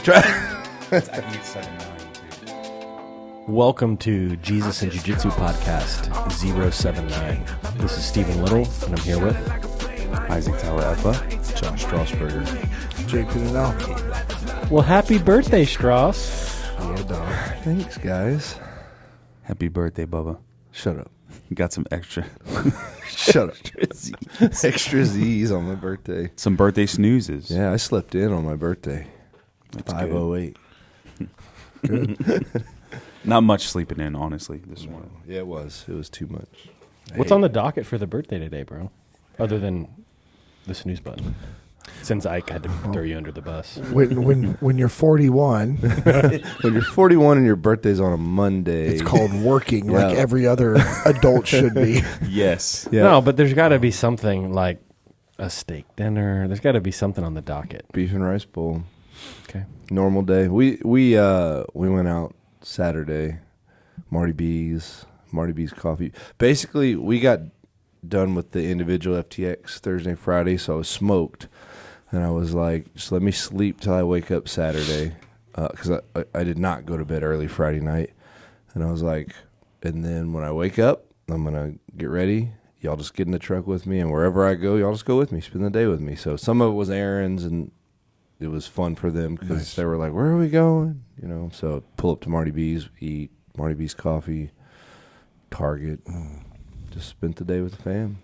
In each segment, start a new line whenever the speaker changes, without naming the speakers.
I think it's 79.
Welcome to Jesus and Jiu-Jitsu podcast 079. This is Stephen Little, and I'm here with
Isaac Tauaefa,
Josh Straussberger,
Dinnell.
Well, happy birthday, Strauss.
Yeah, dog.
Thanks, guys.
Happy birthday, Bubba.
Shut up.
You got some extra.
Shut up. Extra Z's on my birthday.
Some birthday snoozes.
Yeah, I slept in on my birthday.
That's
5:08.
Not much sleeping in, honestly, this morning.
Yeah, it was. It was too much.
What's on the docket for the birthday today, bro? Other than the snooze button. Since Ike had to throw you under the bus.
When you're 41,
When you're 41 and your birthday's on a Monday.
it's called working
Yeah.
like every other adult should be.
Yes.
Yeah.
No, but there's got to be something like a steak dinner. There's got to be something on the docket.
Beef and rice bowl.
Okay.
Normal day. We went out Saturday. Marty B's coffee. Basically, we got done with the individual FTX Thursday, Friday, so I was smoked. And I was like, just let me sleep till I wake up Saturday. Because I did not go to bed early Friday night. And I was like, and then when I wake up, I'm going to get ready. Y'all just get in the truck with me. And wherever I go, y'all just go with me. Spend the day with me. So some of it was errands, and it was fun for them because they were like, where are we going? You know, so pull up to Marty B's, eat Marty B's coffee, Target. Just spent the day with the fam.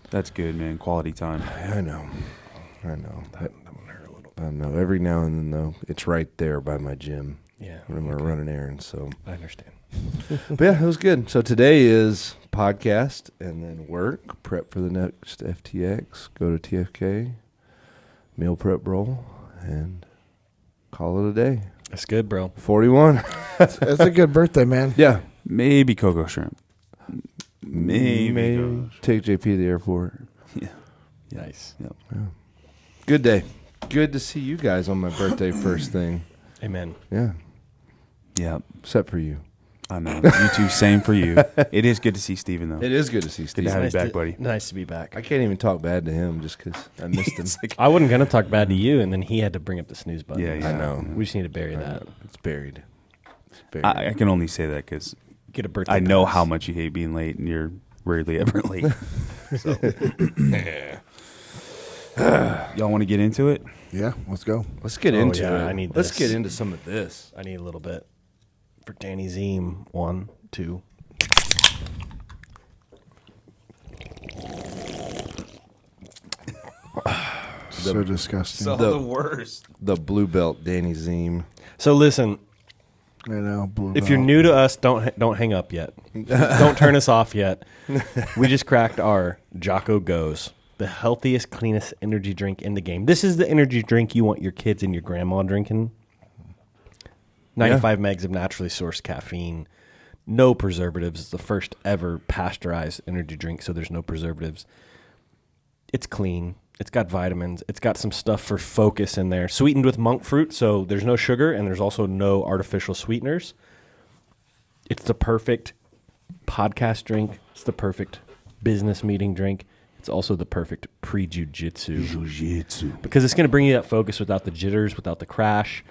That's good, man. Quality time.
I know. That one hurt a little. I know. Every now and then, though, it's right there by my gym.
Yeah.
When I'm going to run an errand, so.
I understand.
But yeah, it was good. So today is podcast and then work, prep for the next FTX, go to TFK, meal prep roll, and call it a day.
That's good, bro.
41.
That's a good birthday, man.
Yeah.
Maybe cocoa shrimp. Maybe.
Take JP to the airport.
Yeah.
Nice.
Yep.
Yeah. Good day. Good to see you guys on my birthday first thing.
Amen.
Yeah.
Yep.
Except for you.
I know. You too. Same for you. It is good to see Steven, though.
It is good to see
Good
Steve.
to have you
Nice
back, buddy.
Nice to be back.
I can't even talk bad to him just because I missed him.
I wasn't going to talk bad to you, and then he had to bring up the snooze button.
Yeah,
I know.
We just need to bury
I
that.
know. It's buried. It's buried.
I can only say that because
Get a birthday
I know
pass.
how much you hate being late, and you're rarely ever late. So, y'all want to get into it?
Yeah, let's go.
Let's get
Oh,
into
yeah,
it.
I need
Let's
this.
get into some of this.
I need a little bit. For Danny Zeem. 1, 2.
So disgusting.
The
worst.
The blue belt Danny Zeem.
So listen,
I know. Blue
if you're
belt.
new to us, don't hang up yet. Don't turn us off yet. We just cracked our Jocko Goes, the healthiest, cleanest energy drink in the game. This is the energy drink you want your kids and your grandma drinking. 95 megs of naturally sourced caffeine. No preservatives. It's the first ever pasteurized energy drink, so there's no preservatives. It's clean. It's got vitamins. It's got some stuff for focus in there. Sweetened with monk fruit, so there's no sugar, and there's also no artificial sweeteners. It's the perfect podcast drink. It's the perfect business meeting drink. It's also the perfect pre-jiu-jitsu.
Jiu-Jitsu.
Because it's going to bring you that focus without the jitters, without the crash.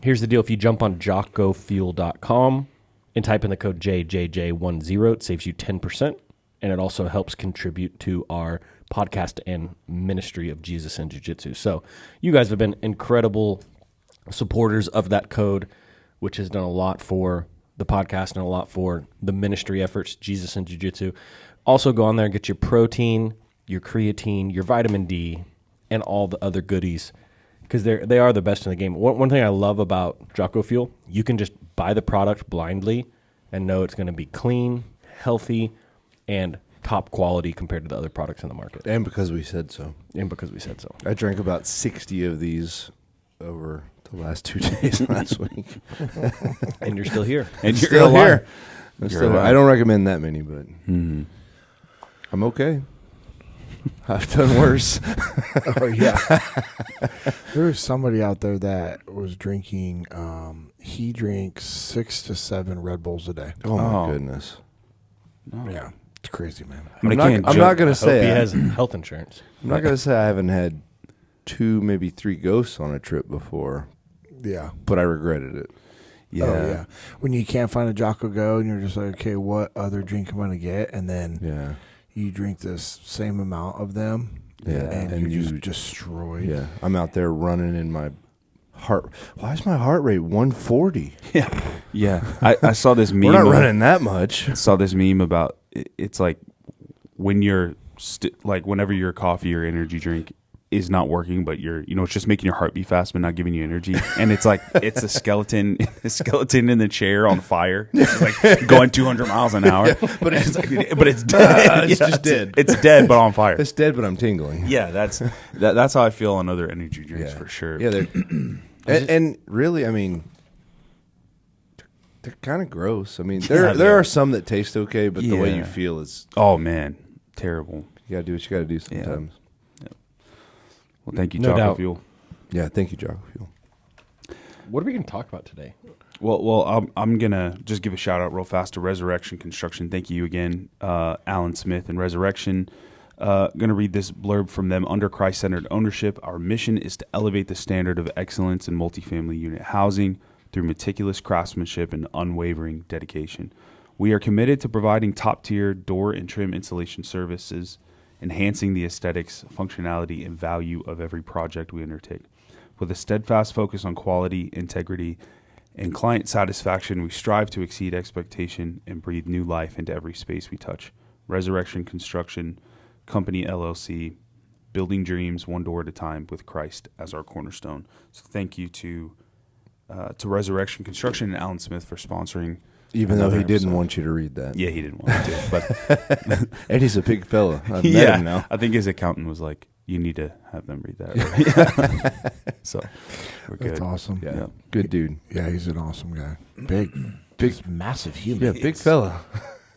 Here's the deal. If you jump on jockofuel.com and type in the code J&JJ10, it saves you 10%, and it also helps contribute to our podcast and ministry of Jesus and Jiu-Jitsu. So you guys have been incredible supporters of that code, which has done a lot for the podcast and a lot for the ministry efforts, Jesus and Jiu-Jitsu. Also go on there and get your protein, your creatine, your vitamin D, and all the other goodies, because they are the best in the game. One thing I love about Jocko Fuel, you can just buy the product blindly and know it's going to be clean, healthy, and top quality compared to the other products in the market.
And because we said so.
And because we said so.
I drank about 60 of these over the last 2 days last week.
And you're still here.
And you're
Still
alive.
here. I'm
You're
still here.
alive.
I don't recommend that many, but
Mm-hmm.
I'm okay. I've done worse.
Oh, yeah. There was somebody out there that was drinking, he drinks 6 to 7 Red Bulls a day.
Oh, my
Oh.
goodness.
No.
Yeah. It's crazy, man.
But I can't
I'm
joke.
not going
I
to
hope
say
he
I-
has health insurance.
I'm not going to say I haven't had 2, maybe 3 ghosts on a trip before.
Yeah.
but I regretted it.
Yeah.
Oh, yeah. When you can't find a Jocko Go and you're just like, okay, what other drink am I going to get? And then you drink this same amount of them.
Yeah.
And you're just destroyed.
Yeah. I'm out there running in my heart. Why is my heart rate 140?
Yeah. I saw this meme.
We're not running that much.
I saw this meme about it's like when you're like whenever your coffee or energy drink is not working, but it's just making your heart beat fast, but not giving you energy. And it's like it's a skeleton in the chair on fire, it's like going 200 miles an hour.
But it's
dead.
It's just dead.
It's dead, but on fire.
It's dead, but I'm tingling.
Yeah, that's how I feel on other energy drinks for sure.
Yeah, and really, I mean, they're kind of gross. I mean, there are some that taste okay, but the way you feel is
terrible.
You gotta do what you gotta do sometimes.
Yeah. Well, thank you,
No
Jocko
doubt.
Fuel.
Yeah, thank you, Jocko Fuel.
What are we going to talk about today?
Well, I'm gonna just give a shout out real fast to Resurrection Construction. Thank you again, Alan Smith and Resurrection. Gonna read this blurb from them. Under Christ-centered ownership, our mission is to elevate the standard of excellence in multifamily unit housing through meticulous craftsmanship and unwavering dedication. We are committed to providing top-tier door and trim installation services, enhancing the aesthetics, functionality, and value of every project we undertake. With a steadfast focus on quality, integrity, and client satisfaction, we strive to exceed expectation and breathe new life into every space we touch. Resurrection Construction Company, LLC, building dreams one door at a time with Christ as our cornerstone. So thank you to Resurrection Construction and Alan Smith for sponsoring.
Even though he didn't want you to read that.
Yeah, he didn't want to. But
and he's a big fella. I've met him now.
I think his accountant was like, you need to have them read that. So we're good.
That's awesome.
Yeah. Good dude.
Yeah, he's an awesome guy. Big, massive human.
Yeah, big fella.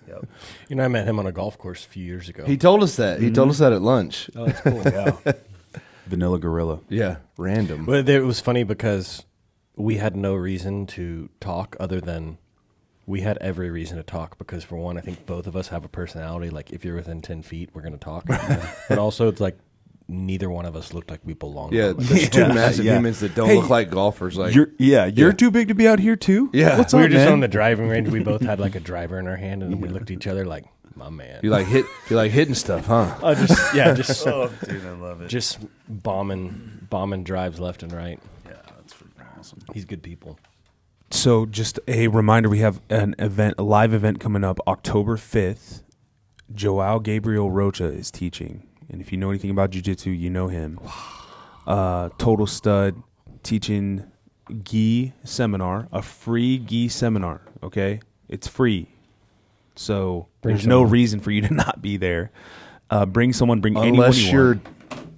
Yep. I met him on a golf course a few years ago.
He told us that. He told us that at lunch.
Oh, that's cool. Yeah.
Vanilla Gorilla.
Yeah, random.
But it was funny because we had no reason to talk other than we had every reason to talk because, for one, I think both of us have a personality. Like, if you're within 10 feet, we're going to talk. But also, it's like neither one of us looked like we belonged.
Yeah, there's two massive humans that don't look like golfers. Like
you're too big to be out here too.
Yeah,
what's
we
up,
were just
man?
on the driving range. We both had like a driver in our hand, and we looked at each other like, "My man."
You like hitting stuff, huh?
Just
Oh, dude, I love it.
just bombing drives left and right.
Yeah, that's freaking awesome.
He's good people.
So just a reminder, we have a live event coming up October 5th. Joao Gabriel Rocha is teaching. And if you know anything about jiu-jitsu, you know him. Total stud, teaching gi seminar, a free gi seminar, okay? It's free. So there's no reason for you to not be there. Bring anyone you want.
Unless you're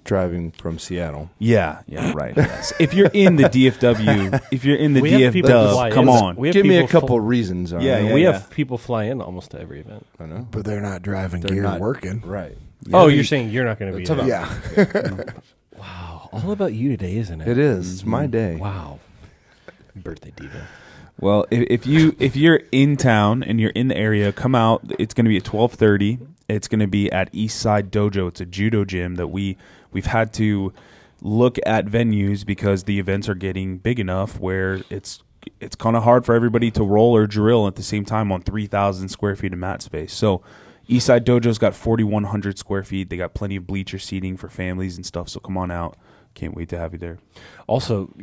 driving from Seattle.
Yeah, right. Yes. If you're in the DFW,
We have people fly
come
in.
on.
We have
Give me a
people
couple reasons. All
Yeah,
right?
yeah.
we have people fly in almost to every event.
I know.
But they're not driving
They're
gear
not
working.
Right.
Oh, you're saying you're not going to be there?
Yeah.
Wow, all about you today, isn't it?
It is. It's my day.
Wow, birthday diva.
Well, if you're in town and you're in the area, come out. It's going to be at 12:30. It's going to be at Eastside Dojo. It's a judo gym that we've had to look at venues because the events are getting big enough where it's kind of hard for everybody to roll or drill at the same time on 3,000 square feet of mat space. So Eastside Dojo's got 4,100 square feet. They got plenty of bleacher seating for families and stuff. So come on out. Can't wait to have you there.
Also,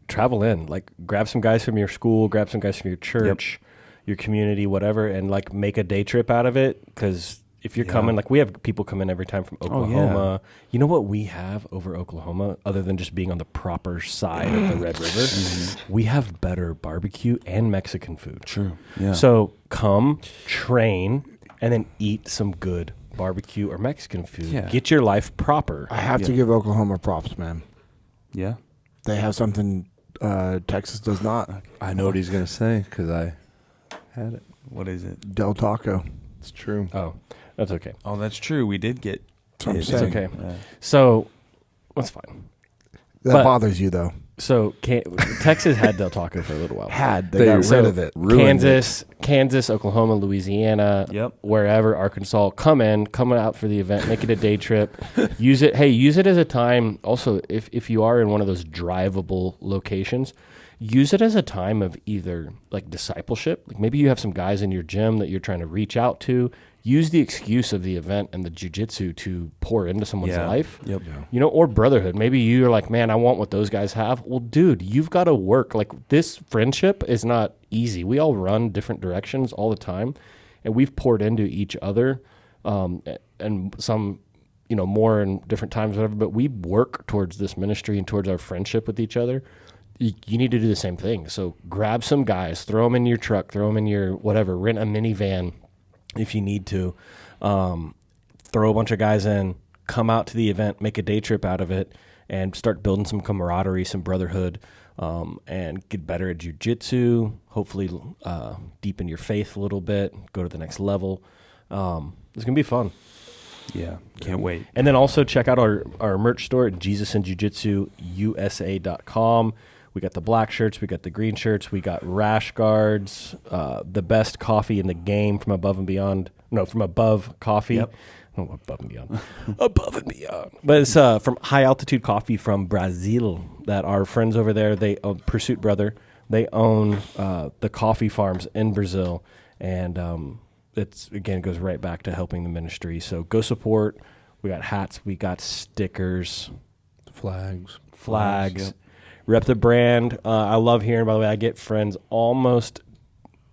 travel in. Like, grab some guys from your school, grab some guys from your church, your community, whatever, and like make a day trip out of it. Because if you're coming, like we have people come in every time from Oklahoma. You know what we have over Oklahoma, other than just being on the proper side of the Red River? We have better barbecue and Mexican food.
True. Yeah.
So come, train, and then eat some good barbecue or Mexican food.
Yeah.
Get your life proper.
I have to give Oklahoma props, man.
Yeah.
They have something Texas does not.
I know what he's going to say because I had it.
What is it?
Del Taco.
It's true.
Oh, that's okay.
Oh, that's true. We did get.
That's what I'm
It's
saying.
okay. So that's fine.
That bothers you, though.
So Texas had Del Taco for a little while.
They got rid of it.
Kansas, Oklahoma, Louisiana, wherever, Arkansas, come out for the event, make it a day trip. Use it as a time. Also, if you are in one of those drivable locations, use it as a time of either like discipleship. Like maybe you have some guys in your gym that you're trying to reach out to. Use the excuse of the event and the jiu-jitsu to pour into someone's life, or brotherhood. Maybe you're like, man, I want what those guys have. Well, dude, you've got to work. Like this friendship is not easy. We all run different directions all the time, and we've poured into each other, and some, more in different times, whatever. But we work towards this ministry and towards our friendship with each other. You need to do the same thing. So grab some guys, throw them in your truck, throw them in your whatever, rent a minivan if you need to, throw a bunch of guys in, come out to the event, make a day trip out of it, and start building some camaraderie, some brotherhood, and get better at jiu-jitsu, hopefully deepen your faith a little bit, go to the next level. It's going to be fun.
Yeah, can't wait.
And then also check out our merch store at JesusandJujitsuUSA.com. We got the black shirts, we got the green shirts, we got rash guards, the best coffee in the game from Above and Beyond. No, from Above Coffee.
Yep.
Oh, Above and Beyond. Above and Beyond. But it's from High Altitude Coffee from Brazil that our friends over there, they own Pursuit Brother. They own the coffee farms in Brazil. And it goes right back to helping the ministry. So go support. We got hats, we got stickers.
Flags.
Yep. Rep the brand. I love hearing, by the way, I get friends almost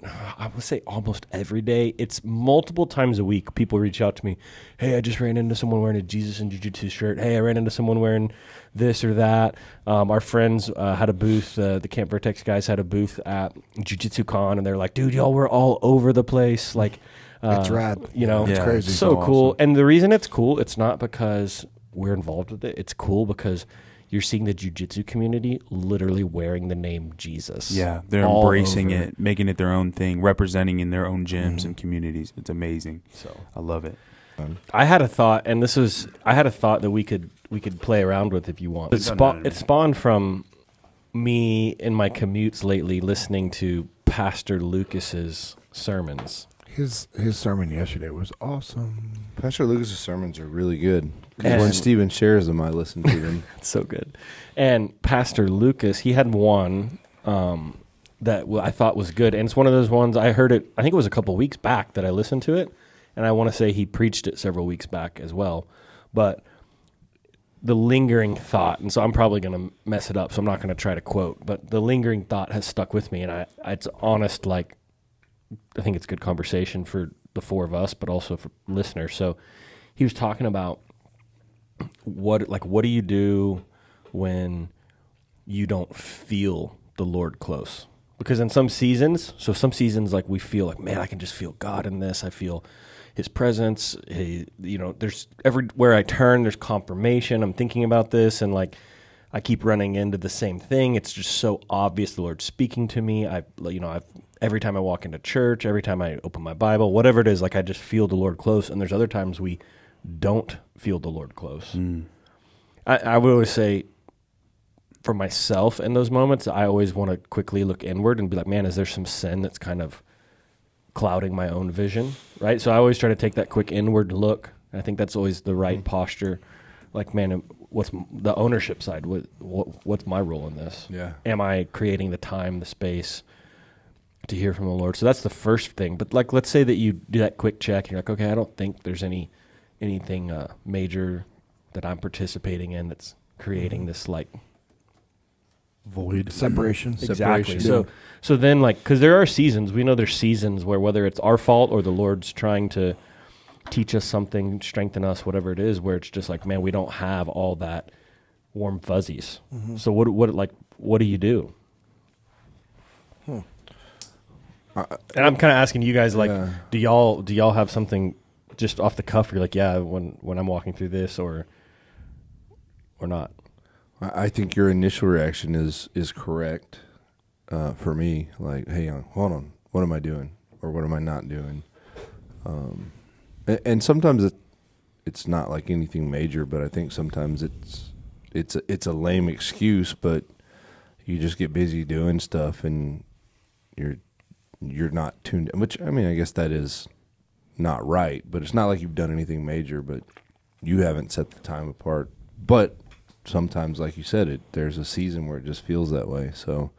every day. It's multiple times a week. People reach out to me. Hey, I just ran into someone wearing a Jesus and Jiu-Jitsu shirt. Hey, I ran into someone wearing this or that. Our friends had a booth. The Camp Vertex guys had a booth at Jiu-Jitsu Con, and they're like, dude, y'all were all over the place. Like,
it's rad.
It's
crazy.
So cool.
Awesome.
And the reason it's cool, it's not because we're involved with it. It's cool because you're seeing the jiu-jitsu community literally wearing the name Jesus.
Yeah, they're embracing it, making it their own thing, representing in their own gyms and communities. It's amazing. So I love it.
I had a thought, and that we could play around with if you want. It spawned from me in my commutes lately listening to Pastor Lucas's sermons.
His sermon yesterday was awesome.
Pastor Lucas's sermons are really good. Because when Steven shares them, I listen to them.
It's so good. And Pastor Lucas, he had one that I thought was good. And it's one of those ones, I heard it, I think it was a couple weeks back that I listened to it. And I want to say he preached it several weeks back as well. But the lingering thought, and so I'm probably going to mess it up, so I'm not going to try to quote, but the lingering thought has stuck with me. And it's honest, like, I think it's good conversation for the four of us, but also for listeners. So he was talking about what do you do when you don't feel the Lord close? Because in some seasons, like we feel like, man, I can just feel God in this. I feel His presence. There's everywhere I turn, there's confirmation. I'm thinking about this, and like I keep running into the same thing. It's just so obvious the Lord's speaking to me. Every time I walk into church, every time I open my Bible, whatever it is, like I just feel the Lord close. And there's other times we don't feel the Lord close. I would always say, for myself in those moments, I always want to quickly look inward and be like, man, is there some sin that's kind of clouding my own vision, right? So I always try to take that quick inward look. I think that's always the right posture. Like, man, what's the ownership side? What's my role in this?
Yeah.
Am I creating the time, the space to hear from the Lord? So that's the first thing. But like, let's say that you do that quick check and you're like, okay, I don't think there's anything major that I'm participating in that's creating this like
void separation.
Exactly. So then, like, because there are seasons, we know there's seasons where whether it's our fault or the Lord's trying to teach us something, strengthen us, whatever it is, where it's just like, man, we don't have all that warm fuzzies. So what do you do? And I'm kind of asking you guys, like, do y'all have something just off the cuff? You're like, yeah, when I'm walking through this, or not?
I think your initial reaction is correct for me. Like, hey, hold on, what am I doing, or what am I not doing? And sometimes it's not like anything major, but I think sometimes it's it's a lame excuse, but you just get busy doing stuff and you're not tuned in, which, I mean, I guess that is not right, but it's not like you've done anything major, but you haven't set the time apart. But sometimes, like you said, there's a season where it just feels that way. So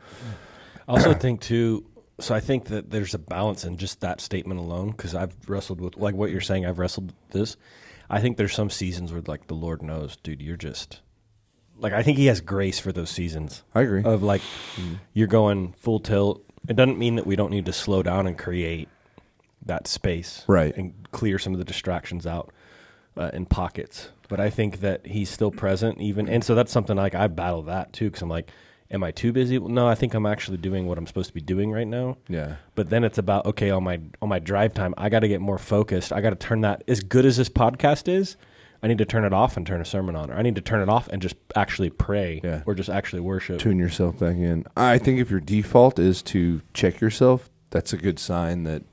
I also think too, so I think that there's a balance in just that statement alone, because I've wrestled with, like what you're saying, I've wrestled with this. I think there's some seasons where, like, the Lord knows, dude, you're just, like, I think he has grace for those seasons.
I agree.
Of, like, you're going full tilt. It doesn't mean that we don't need to slow down and create that space.
Right.
And clear some of the distractions out in pockets. But I think that he's still present even. And so that's something, like, I battle that too, because I'm like, am I too busy? Well, no, I think I'm actually doing what I'm supposed to be doing right now.
Yeah.
But then it's about, okay, on my drive time, I got to get more focused. I got to turn that, as good as this podcast is, I need to turn it off and turn a sermon on. Or I need to turn it off and just actually pray or just actually worship.
Tune yourself back in. I think if your default is to check yourself, that's a good sign that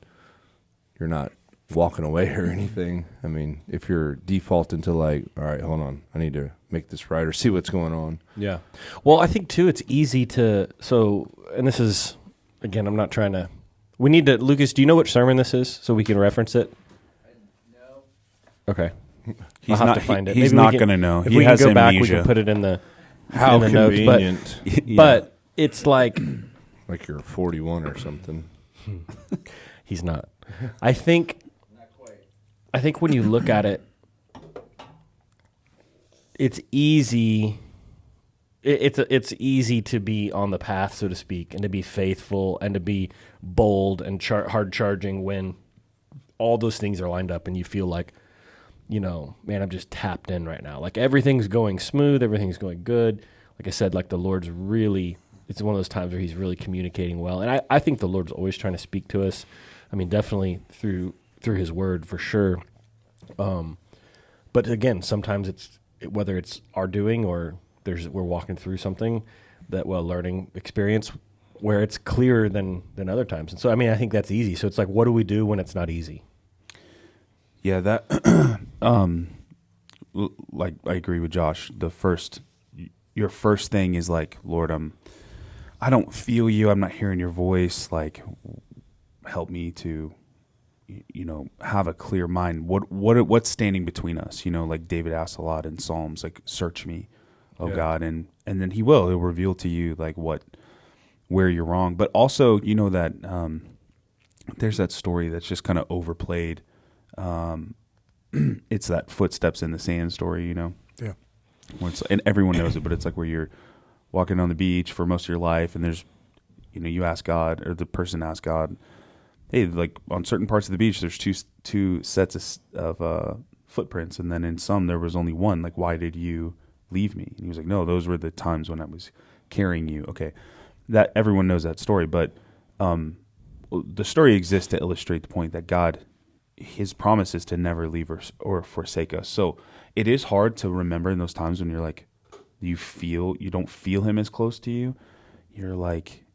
you're not walking away or anything. I mean, if you're defaulting to, like, all right, hold on, I need to make this right or see what's going on.
Yeah. Well, I think too, it's easy to, so, and this is, again, I'm not trying to, we need to, Lucas, do you know which sermon this is so we can reference it?
No.
Okay.
He's
I'll have
not.
to find it.
He's
Maybe
not
we
going to know.
If
He
we can
has
go back, we
amnesia.
can put it in the,
How
in the notes.
convenient.
Yeah.
But it's like,
Like you're 41 or something.
he's not. I think when you look at it, it's easy. It's easy to be on the path, so to speak, and to be faithful and to be bold and hard charging when all those things are lined up and you feel like, you know, man, I'm just tapped in right now. Like everything's going smooth, everything's going good. Like I said, like the Lord's really, it's one of those times where he's really communicating well. And I think the Lord's always trying to speak to us. I mean, definitely through his word for sure. But again, sometimes whether it's our doing or we're walking through something that learning experience where it's clearer than other times. And so, I mean, I think that's easy. So it's like, what do we do when it's not easy?
Yeah, that like I agree with Josh. Your first thing is like, Lord, I don't feel you. I'm not hearing your voice. Like, help me to, you know, have a clear mind. What's standing between us? You know, like David asks a lot in Psalms, like, search me, oh God, and then he'll reveal to you like where you're wrong. But also, you know, that there's that story that's just kind of overplayed. It's that footsteps in the sand story, you know?
Yeah.
And everyone knows it, but it's like where you're walking on the beach for most of your life and there's, you know, you ask God, or the person asks God, hey, like on certain parts of the beach, there's two sets of footprints. And then in some, there was only one. Like, why did you leave me? And he was like, no, those were the times when I was carrying you. Okay. That everyone knows that story, but, the story exists to illustrate the point that God, his promise is to never leave or forsake us. So it is hard to remember in those times when you're like, you don't feel him as close to you. You're like,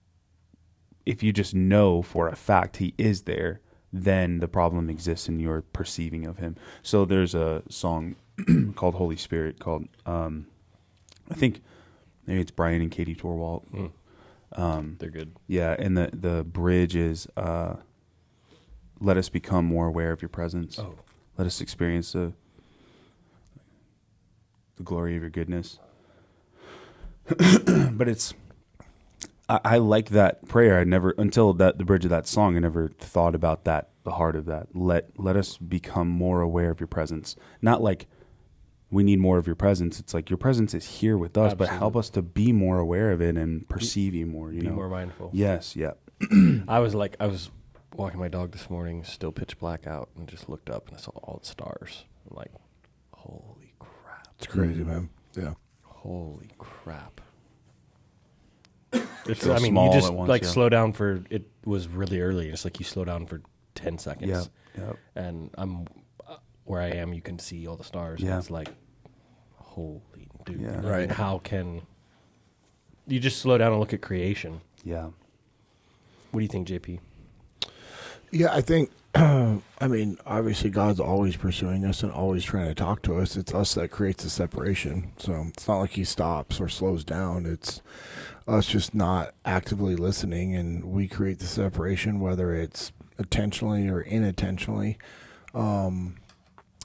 if you just know for a fact he is there, then the problem exists in your perceiving of him. So there's a song called Holy Spirit called, I think maybe it's Brian and Katie Torwalt.
They're good.
Yeah. And the bridge is, let us become more aware of your presence.
Oh.
Let us experience the glory of your goodness. But I like that prayer. Until the bridge of that song, I never thought about that, the heart of that. Let us become more aware of your presence. Not like we need more of your presence. It's like your presence is here with us,
Absolutely.
but help us to be more aware of it and perceive you more.
Be more mindful.
Yes, yeah.
I was walking my dog this morning, still pitch black out, and just looked up and I saw all the stars. I'm like, holy crap.
It's crazy, man. Yeah.
Holy crap.
So
I mean,
small
you just
at once,
like
yeah.
slow down it was really early. It's like you slow down for 10 seconds.
Yeah.
And I'm where I am, you can see all the stars.
Yeah.
And it's like, holy dude.
Yeah.
I mean,
Right.
how can you just slow down and look at creation?
Yeah.
What do you think, JP?
Yeah, I think I mean, obviously, God's always pursuing us and always trying to talk to us. It's us that creates the separation. So it's not like he stops or slows down. It's us just not actively listening, and we create the separation, whether it's intentionally or unintentionally. And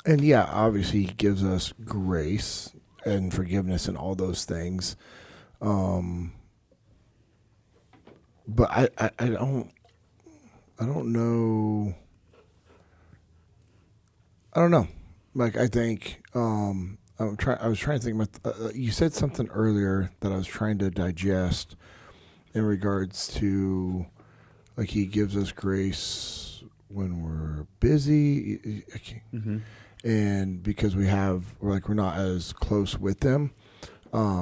yeah, obviously, he gives us grace and forgiveness and all those things. But I don't know. I don't know. Like, I think I was trying to think about. You said something earlier that I was trying to digest in regards to, like, he gives us grace when we're busy, and because we're not as close with them,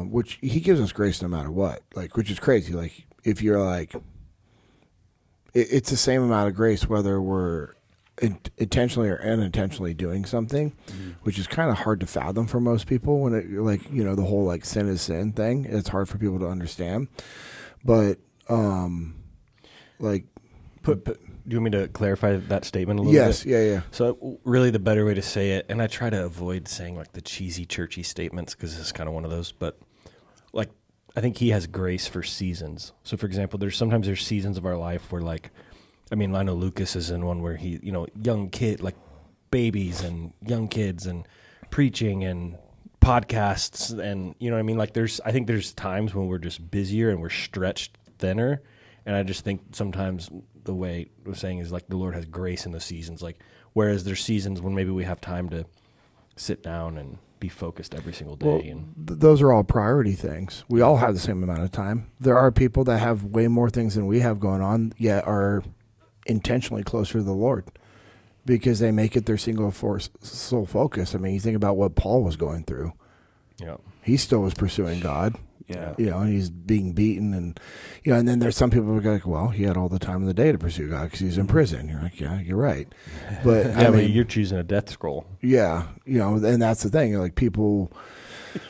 which he gives us grace no matter what. Like, which is crazy. Like, if you're like, it's the same amount of grace whether we're intentionally or unintentionally doing something, which is kind of hard to fathom for most people when it, like, the whole like sin is sin thing. It's hard for people to understand, but like
do you want me to clarify that statement a little
yes,
bit?
yeah.
So really the better way to say it, and I try to avoid saying like the cheesy churchy statements because this is kind of one of those, but like I think he has grace for seasons. So for example, there's seasons of our life where, like, I mean, I know Lucas is in one where he, young kid, like babies and young kids and preaching and podcasts and, you know what I mean? Like I think there's times when we're just busier and we're stretched thinner. And I just think sometimes the way we're saying is like the Lord has grace in the seasons. Like, whereas there's seasons when maybe we have time to sit down and be focused every single day.
Well, those are all priority things. We all have the same amount of time. There are people that have way more things than we have going on, yet are intentionally closer to the Lord because they make it their sole focus. I mean, you think about what Paul was going through.
Yeah,
he still was pursuing God.
Yeah.
And he's being beaten, and and then there's some people who are like, well, he had all the time of the day to pursue God because he's in prison. You're like, yeah, you're right, but
but you're choosing a death scroll.
Yeah, and that's the thing. Like people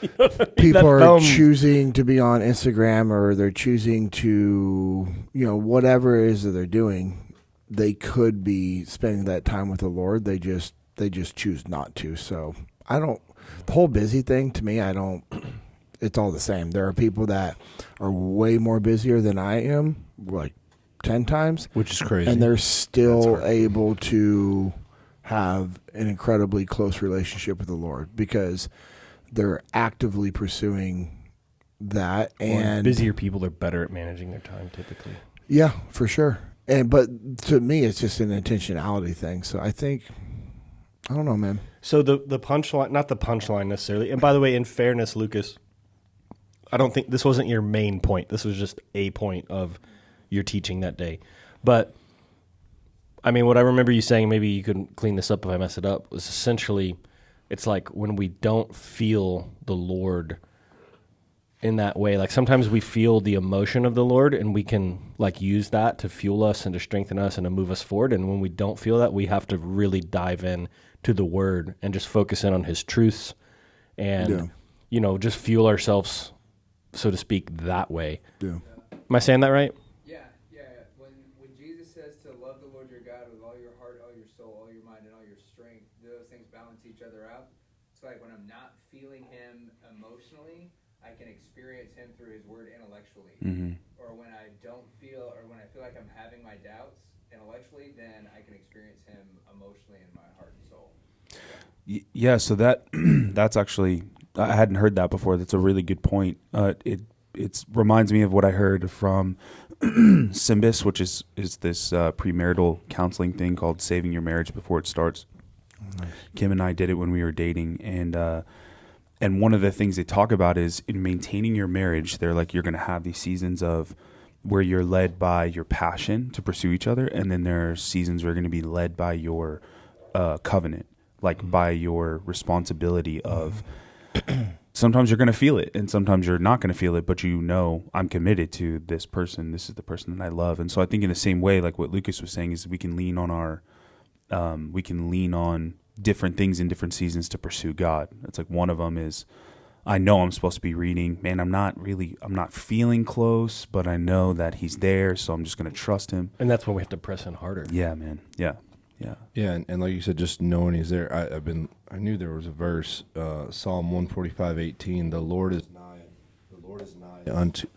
are choosing to be on Instagram, or they're choosing to, whatever it is that they're doing. They could be spending that time with the Lord. They just choose not to. So the whole busy thing to me, it's all the same. There are people that are way more busier than I am, like 10 times.
Which is crazy.
And they're still able to have an incredibly close relationship with the Lord because they're actively pursuing that. And
busier people are better at managing their time typically.
Yeah, for sure. But to me, it's just an intentionality thing. So I think, I don't know, man.
So the punchline, not the punchline necessarily. And by the way, in fairness, Lucas, I don't think this wasn't your main point. This was just a point of your teaching that day. But I mean, what I remember you saying, maybe you could clean this up if I mess it up, was essentially, it's like when we don't feel the Lord in that way, like sometimes we feel the emotion of the Lord and we can like use that to fuel us and to strengthen us and to move us forward. And when we don't feel that, we have to really dive in to the Word and just focus in on His truths and, just fuel ourselves, so to speak, that way.
Yeah.
Am I saying that right?
Yeah. When Jesus says to love the Lord your God with all your heart, all your soul, all your mind, and all your strength, those things balance each other out. It's like when I'm not feeling Him emotionally, I can experience Him through His Word intellectually. Mm-hmm. Or when I don't feel, or when I feel like I'm having my doubts intellectually, then I can experience Him emotionally in my heart and soul.
Yeah, so that's actually, I hadn't heard that before. That's a really good point. It reminds me of what I heard from Symbis, which is this premarital counseling thing called Saving Your Marriage Before It Starts. Nice. Kim and I did it when we were dating, and one of the things they talk about is in maintaining your marriage, they're like, you're going to have these seasons of where you're led by your passion to pursue each other, and then there are seasons where you're going to be led by your covenant, like by your responsibility of sometimes you're going to feel it and sometimes you're not going to feel it, but I'm committed to this person. This is the person that I love. And so I think in the same way, like what Lucas was saying, is we can lean on different things in different seasons to pursue God. It's like one of them is, I know I'm supposed to be reading. Man, I'm not feeling close, but I know that He's there, so I'm just going to trust Him.
And that's when we have to press in harder.
Yeah, man. Yeah. Yeah.
Yeah, and like you said, just knowing He's there. I knew there was a verse, Psalm 145:18. The Lord is nigh unto.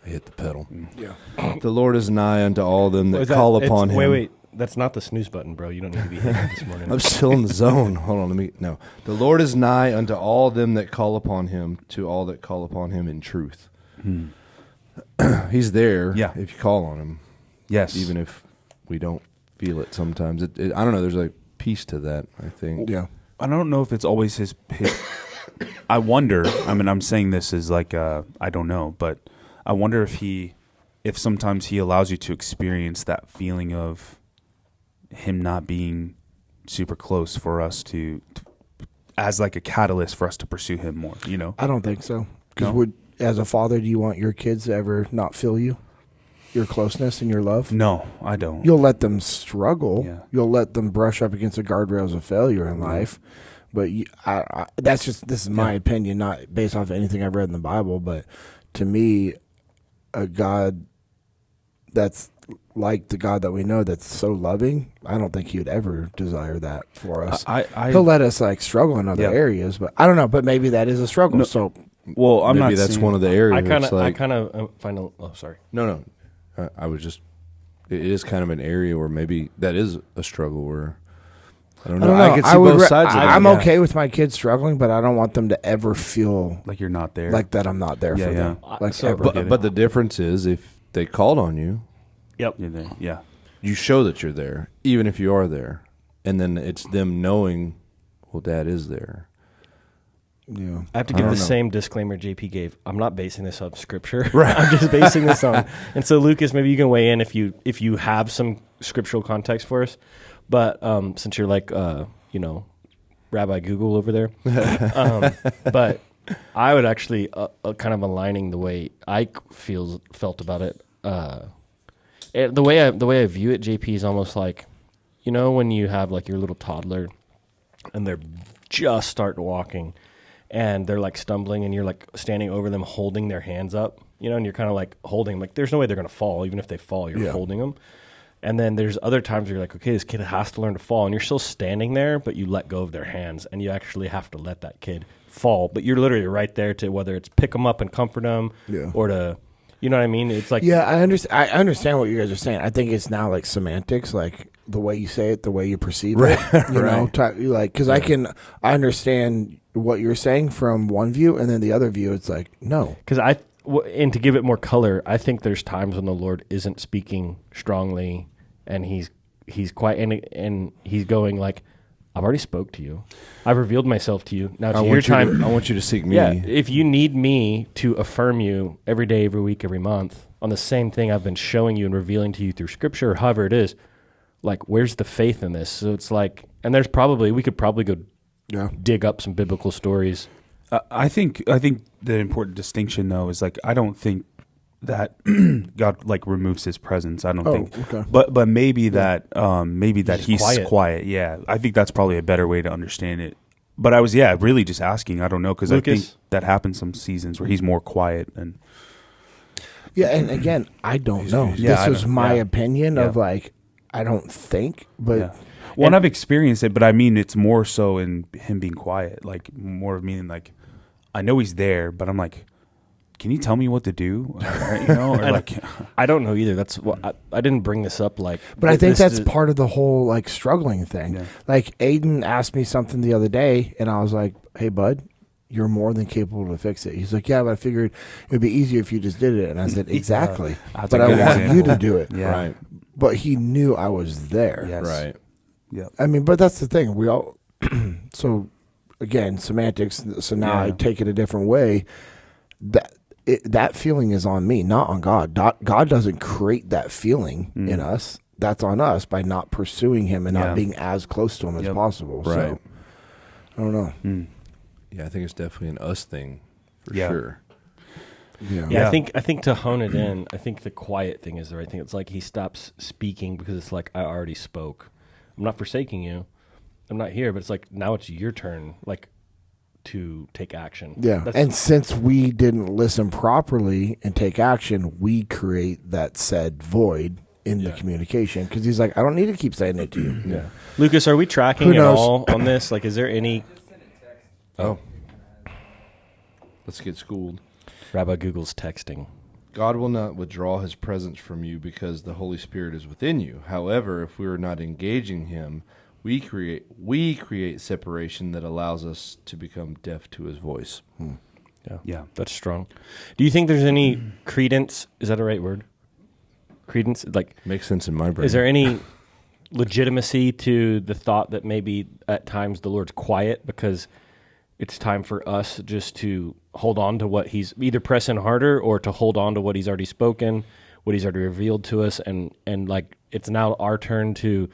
I hit the pedal.
Yeah.
The Lord is nigh unto all them that call upon Him.
Wait. That's not the snooze button, bro. You don't need to be hitting it this morning.
I'm still in the zone. Hold on, no. The Lord is nigh unto all them that call upon Him, to all that call upon Him in truth. He's there.
Yeah.
If you call on Him.
Yes.
Even if we don't feel it sometimes. I don't know. There's like peace to that, I think.
Yeah.
I don't know if it's always his I wonder, I mean, I'm saying this as like, I don't know, but I wonder if sometimes He allows you to experience that feeling of Him not being super close for us to as like a catalyst for us to pursue Him more, you know?
I don't think so. Because
No?
as a father, do you want your kids to ever not feel you? Your closeness and your love?
No, I don't.
You'll let them struggle.
Yeah.
You'll let them brush up against the guardrails of failure in life. But this is my opinion, not based off of anything I've read in the Bible. But to me, a God that's like the God that we know, that's so loving, I don't think He would ever desire that for us. He'll let us like struggle in other areas, but I don't know. But maybe that is a struggle.
No.
So,
well, I'm
Maybe
not
that's
saying,
one of the areas.
I kind of find a. Oh, sorry.
No. I was just. It is kind of an area where maybe that is a struggle. Where I don't know. I could see both sides.
I'm okay with my kids struggling, but I don't want them to ever feel
like you're not there.
like that. I'm not there for them. Like
So-
ever.
But the difference is if they called on you,
Yep.
You're there. Yeah.
you show that you're there, even if you are there, and then it's them knowing, well, Dad is there.
Yeah.
I have to
I
give
don't
the
know.
same disclaimer JP gave. I'm not basing this on scripture. Right. I'm just basing this on. And so Lucas, maybe you can weigh in if you have some scriptural context for us. But since you're like Rabbi Google over there, but I would actually kind of aligning the way I felt about it. The way I view it, JP, is almost like, when you have like your little toddler and they're just starting walking and they're like stumbling and you're like standing over them holding their hands up, and you're kind of like holding them. Like there's no way they're going to fall. Even if they fall, you're holding them. And then there's other times where you're like, okay, this kid has to learn to fall, and you're still standing there, but you let go of their hands, and you actually have to let that kid fall. But you're literally right there to whether it's pick them up and comfort them, or to, you know what I mean? It's like,
I understand what you guys are saying. I think it's now like semantics, like the way you say it, the way you perceive it. Because I understand what you're saying from one view, and then the other view, it's like no.
Because and to give it more color, I think there's times when the Lord isn't speaking strongly, and he's quiet, and he's going like, I've already spoke to you. I've revealed myself to you. Now it's your time.
I want you to seek me.
Yeah, if you need me to affirm you every day, every week, every month on the same thing I've been showing you and revealing to you through Scripture, or however it is, like, where's the faith in this? So it's like, and we could probably go dig up some biblical stories.
I think the important distinction though is like I don't think that God like removes His presence. I don't think,
okay.
but maybe that he's
quiet.
quiet. Yeah, I think that's probably a better way to understand it. But I was really just asking. I don't know because I think that happens some seasons where He's more quiet and.
Yeah, and again, I don't know.
Yeah,
This was my opinion of
Yeah.
like, I don't think, but
Yeah. Well, and I've experienced it, but I mean, it's more so in Him being quiet, like more of meaning like, I know He's there, but I'm like, can you tell me what to do? Or like,
I don't know either. That's what I didn't bring this up. Like,
But I think that's part of the whole like struggling thing.
Yeah.
Like Aiden asked me something the other day, and I was like, "Hey, bud, you're more than capable to fix it." He's like, "Yeah, but I figured it would be easier if you just did it." And I said, "Exactly,
That's
but
a
I
good
want you
example.
to do it."
Yeah.
Right.
But he knew I was there.
Yes.
Right.
Yeah.
I mean, but that's the thing. We all so again semantics. So now I
Yeah.
take it a different way. That feeling is on me, not on God. God doesn't create that feeling in us. That's on us by not pursuing Him and not being as close to Him as possible.
Right.
So I don't know.
Yeah, I think it's definitely an us thing for
Yeah.
sure.
Yeah.
Yeah, I think to hone it in, I think the quiet thing is the right thing. It's like He stops speaking because it's like, I already spoke. I'm not forsaking you. I'm not here, but it's like, now it's your turn, like, to take action.
Yeah. And since we didn't listen properly and take action, we create that said void in the communication, because he's like, I don't need to keep saying it to you.
Yeah.
Lucas, are we tracking
Who
at
knows?
all on this? Like, is there any?
Oh. Let's get schooled.
Rabbi Google's texting.
God will not withdraw his presence from you because the Holy Spirit is within you. However, if we are not engaging him, we create separation that allows us to become deaf to his voice.
Yeah.
That's strong. Do you think there's any credence? Is that a right word? Credence? Like,
Makes sense in my brain.
is there any legitimacy to the thought that maybe at times the Lord's quiet because it's time for us just to hold on to what he's either pressing harder or to hold on to what he's already spoken, what he's already revealed to us, and like it's now our turn to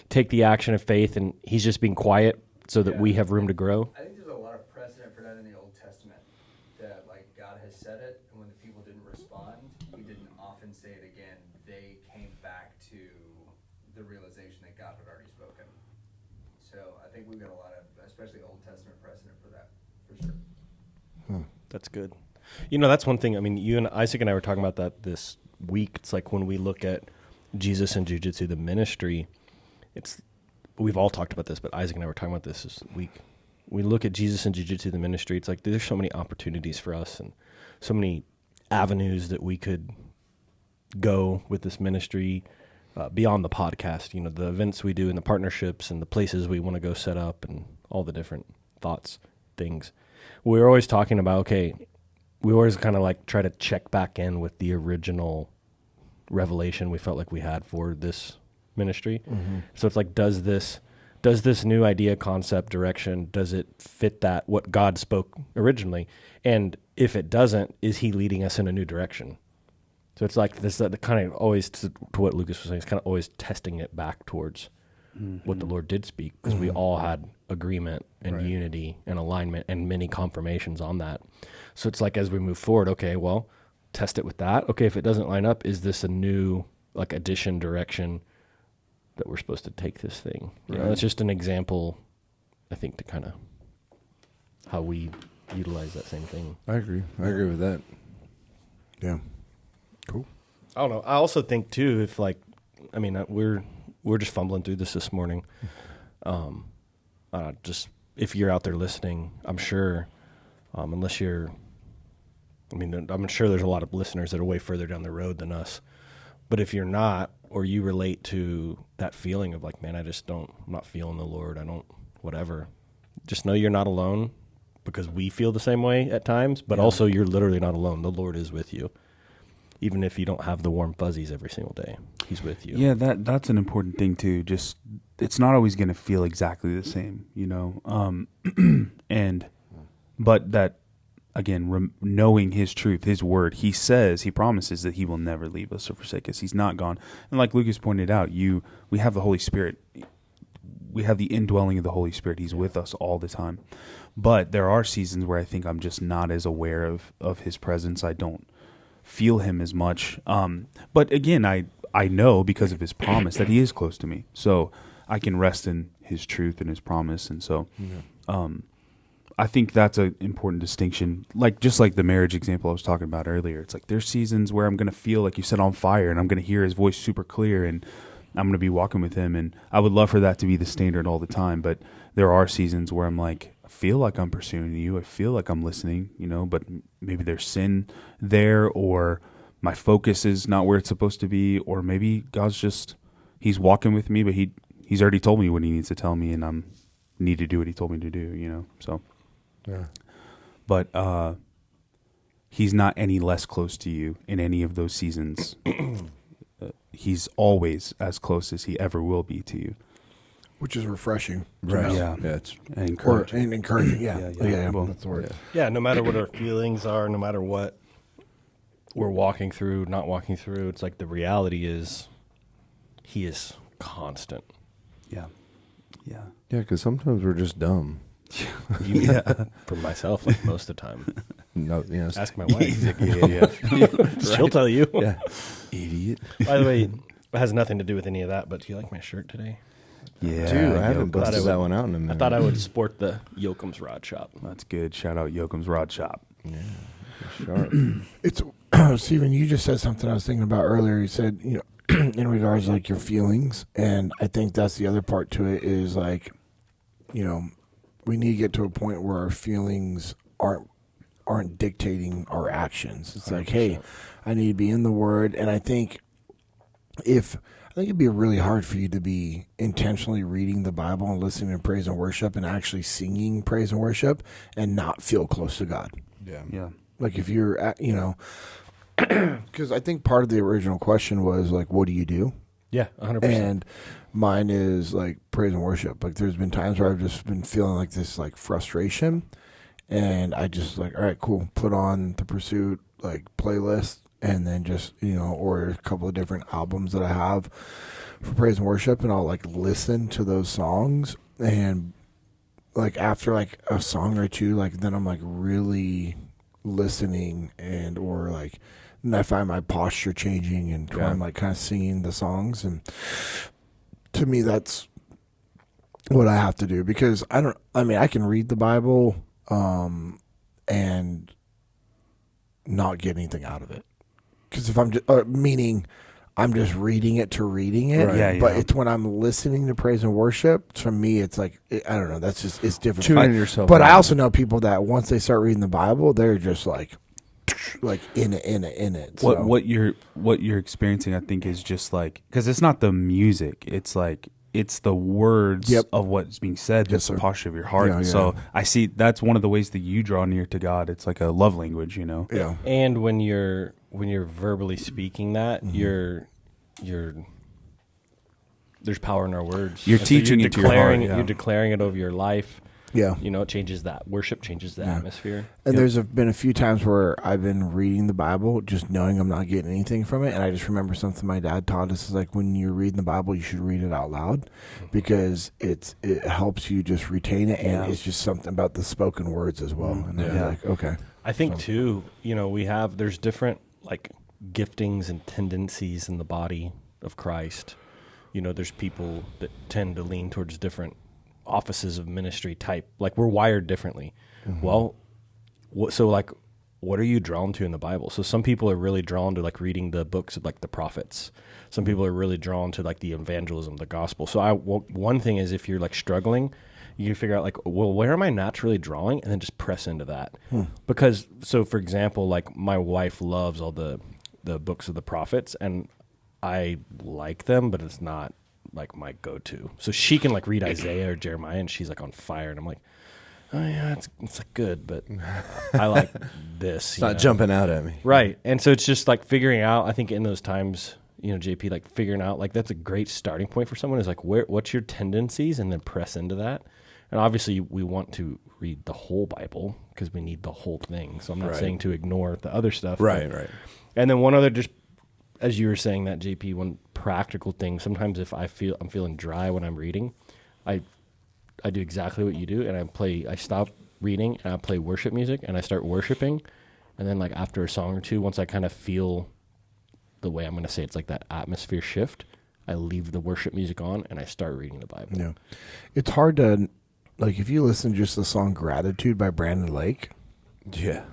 take the action of faith, and he's just being quiet so that we have room to grow?
I think there's a lot of precedent for that in the Old Testament, that like God has said it, and when the people didn't respond, he didn't often say it again. They came back to the realization that God had already spoken. So I think we've got a lot of, especially Old Testament precedent for that, for sure.
That's good. You know, that's one thing. I mean, you and Isaac and I were talking about that this week. It's like when we look at Jesus and Jiu-Jitsu, the ministry, we've all talked about this, but Isaac and I were talking about this week. We look at Jesus and Jiu-Jitsu, the ministry, it's like there's so many opportunities for us and so many avenues that we could go with this ministry beyond the podcast, you know, the events we do and the partnerships and the places we want to go set up and all the different thoughts, things. We're always talking about, okay, we always kind of like try to check back in with the original revelation we felt like we had for this ministry. So it's like, does this new idea, concept, direction, does it fit that what God spoke originally? And if it doesn't, is he leading us in a new direction? So it's like this kind of always, to what Lucas was saying, it's kind of always testing it back towards what the Lord did speak, because we all had agreement and unity and alignment and many confirmations on that. So it's like, as we move forward, okay, well, test it with that. Okay, if it doesn't line up, is this a new like addition, direction that we're supposed to take this thing? You know, it's just an example, I think, to kind of how we utilize that same thing.
I agree with that.
Yeah. Cool.
I don't know. I also think too, if like, I mean, we're just fumbling through this morning. Just if you're out there listening, I'm sure, unless you're, I mean, I'm sure there's a lot of listeners that are way further down the road than us. But if you're not, or you relate to that feeling of like, man, I'm not feeling the Lord, whatever, just know you're not alone, because we feel the same way at times, but also you're literally not alone. The Lord is with you. Even if you don't have the warm fuzzies every single day, he's with you.
Yeah, that's an important thing too. Just, it's not always going to feel exactly the same, you know? But that, again, knowing his truth, his word, he promises that he will never leave us or forsake us. He's not gone. And like Lucas pointed out, we have the Holy Spirit. We have the indwelling of the Holy Spirit. He's with us all the time. But there are seasons where I think I'm just not as aware of his presence. I don't feel him as much. But again, I know because of his promise that he is close to me. So I can rest in his truth and his promise. And so I think that's an important distinction. Just like the marriage example I was talking about earlier. It's like there's seasons where I'm going to feel, like you said, on fire, and I'm going to hear his voice super clear, and I'm going to be walking with him. And I would love for that to be the standard all the time. But there are seasons where I'm like, I feel like I'm pursuing you. I feel like I'm listening, you know, but maybe there's sin there, or my focus is not where it's supposed to be, or maybe God's just, he's walking with me, but he's already told me what he needs to tell me, and I need to do what he told me to do, you know, so.
Yeah.
But he's not any less close to you in any of those seasons. He's always as close as he ever will be to you.
Which is refreshing.
Right.
Yeah.
It's
Encouraging.
Encouraging, yeah. Yeah,
Well,
that's the word.
Yeah, no matter what our feelings are, no matter what we're walking through, not walking through, it's like the reality is he is constant.
Yeah. Yeah.
Yeah, because sometimes we're just dumb.
Yeah.
For myself, like most of the time.
No, you know,
Ask my wife.
yeah.
She'll tell you.
Yeah. Idiot.
By the way, it has nothing to do with any of that, but do you like my shirt today?
Yeah.
Dude, I haven't
Thought I
busted
would-
that one out in a
I
minute.
thought I would sport the Yoakum's Rod Shop.
That's good. Shout out Yoakum's Rod Shop.
Yeah. Sharp.
It's Stephen, you just said something I was thinking about earlier. You said, you know, in regards to, like, your feelings. And I think that's the other part to it is, like, you know, we need to get to a point where our feelings aren't dictating our actions. It's
100%.
like, hey, I need to be in the Word. And I think it'd be really hard for you to be intentionally reading the Bible and listening to praise and worship and actually singing praise and worship and not feel close to God.
Yeah.
Like, if you're at, you know, because I think part of the original question was, like, what do you do?
Yeah, 100%.
And mine is, like, praise and worship. Like, there's been times where I've just been feeling like this, like, frustration. And I just, like, all right, cool. Put on the Pursuit, like, playlist. And then just, you know, or a couple of different albums that I have for praise and worship. And I'll, like, listen to those songs. And, like, after, like, a song or two, like, then I'm, like, really listening and, or, like, and I find my posture changing and I'm, like, kind of singing the songs. And to me, that's what I have to do, because I can read the Bible and not get anything out of it. Because if I'm just, meaning I'm just reading it to reading it.
Right.
Yeah,
But
yeah.
it's when I'm listening to praise and worship, to me, it's like, I don't know, that's just, it's different.
Tuning yourself
But
out.
I also know people that once they start reading the Bible, they're just like in it. So.
What you're experiencing, I think, is just like, because it's not the music, it's like it's the words
Yep.
of what's being said,
Yes,
just the
sir.
posture of your heart.
Yeah,
So
yeah.
I see that's one of the ways that you draw near to God. It's like a love language, you know.
Yeah.
And when you're verbally speaking that, you're there's power in our words.
You're
And
teaching it to your heart, yeah.
You're declaring it over your life.
Yeah.
You know, it changes that worship, changes the atmosphere.
And there's been a few times where I've been reading the Bible, just knowing I'm not getting anything from it. And I just remember something my dad taught us is, like, when you're reading the Bible, you should read it out loud, because it helps you just retain it. And it's just something about the spoken words as well. And I was like, okay.
I think too, you know, there's different, like, giftings and tendencies in the body of Christ. You know, there's people that tend to lean towards different offices of ministry type. Like, we're wired differently. Well, what are you drawn to in the Bible? So some people are really drawn to, like, reading the books of, like, the prophets. Some people are really drawn to, like, the evangelism, the gospel. So one thing is, if you're, like, struggling, you can figure out, like, well, where am I naturally drawing? And then just press into that. Because, so for example, like, my wife loves all the books of the prophets, and I like them, but it's not, like, my go-to. So she can, like, read Isaiah or Jeremiah, and she's, like, on fire. And I'm like, oh, yeah, it's like, good, but I like this.
It's not jumping out at me.
Right. And so it's just, like, figuring out, I think in those times, you know, JP, like, figuring out, like, that's a great starting point for someone, is, like, what's your tendencies, and then press into that. And obviously we want to read the whole Bible because we need the whole thing. So I'm not saying to ignore the other stuff.
Right, right.
And then one other, just as you were saying that, JP, one practical thing, sometimes if I'm feeling dry when I'm reading, I do exactly what you do, and I stop reading and I play worship music and I start worshiping. And then, like, after a song or two, once I kind of feel the way I'm going to say it's like that atmosphere shift, I leave the worship music on and I start reading the Bible.
Yeah. It's hard to, like, if you listen to just the song Gratitude by Brandon Lake,
Yeah.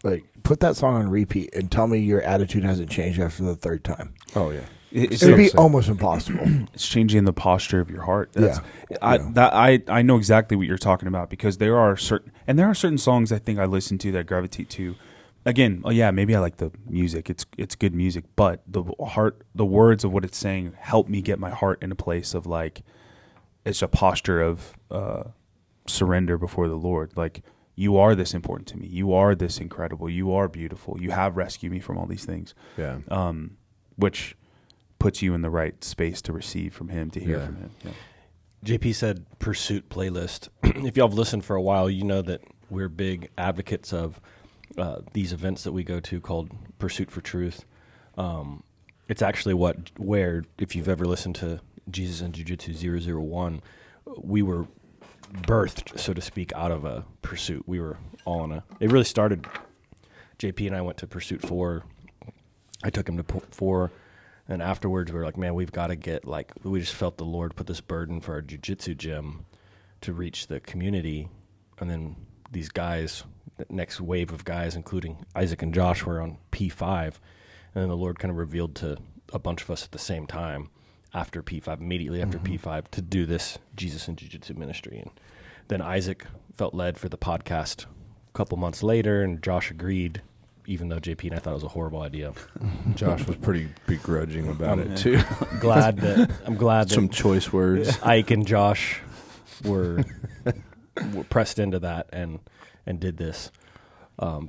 like, put that song on repeat and tell me your attitude hasn't changed after the third time.
Oh, yeah.
It's,
It would be
Seriously.
almost impossible.
it's changing the posture of your heart. That's,
Yeah.
I know exactly what you're talking about, because there are certain songs I think I listen to that I gravitate to. Again, maybe I like the music. It's good music, but the words of what it's saying help me get my heart in a place of, like, it's a posture of surrender before the Lord. Like, you are this important to me. You are this incredible. You are beautiful. You have rescued me from all these things.
Yeah.
Which puts you in the right space to receive from Him, to hear from Him. Yeah.
JP said Pursuit playlist. If y'all have listened for a while, you know that we're big advocates of these events that we go to called Pursuit for Truth. It's actually where, if you've ever listened to Jesus and Jiu-Jitsu 001, we were birthed, so to speak, out of a pursuit. We were all in it really started, JP and I went to Pursuit 4. I took him to 4. And afterwards, we were like, man, we've got to get, like, we just felt the Lord put this burden for our jiu-jitsu gym to reach the community. And then these guys, the next wave of guys, including Isaac and Josh, were on P5. And then the Lord kind of revealed to a bunch of us at the same time after P5, immediately after P5, to do this Jesus and Jiu-Jitsu ministry. And then Isaac felt led for the podcast a couple months later, and Josh agreed, even though JP and I thought it was a horrible idea.
Josh was pretty begrudging about it too.
I'm glad that
Some choice words.
Ike and Josh were pressed into that and did this not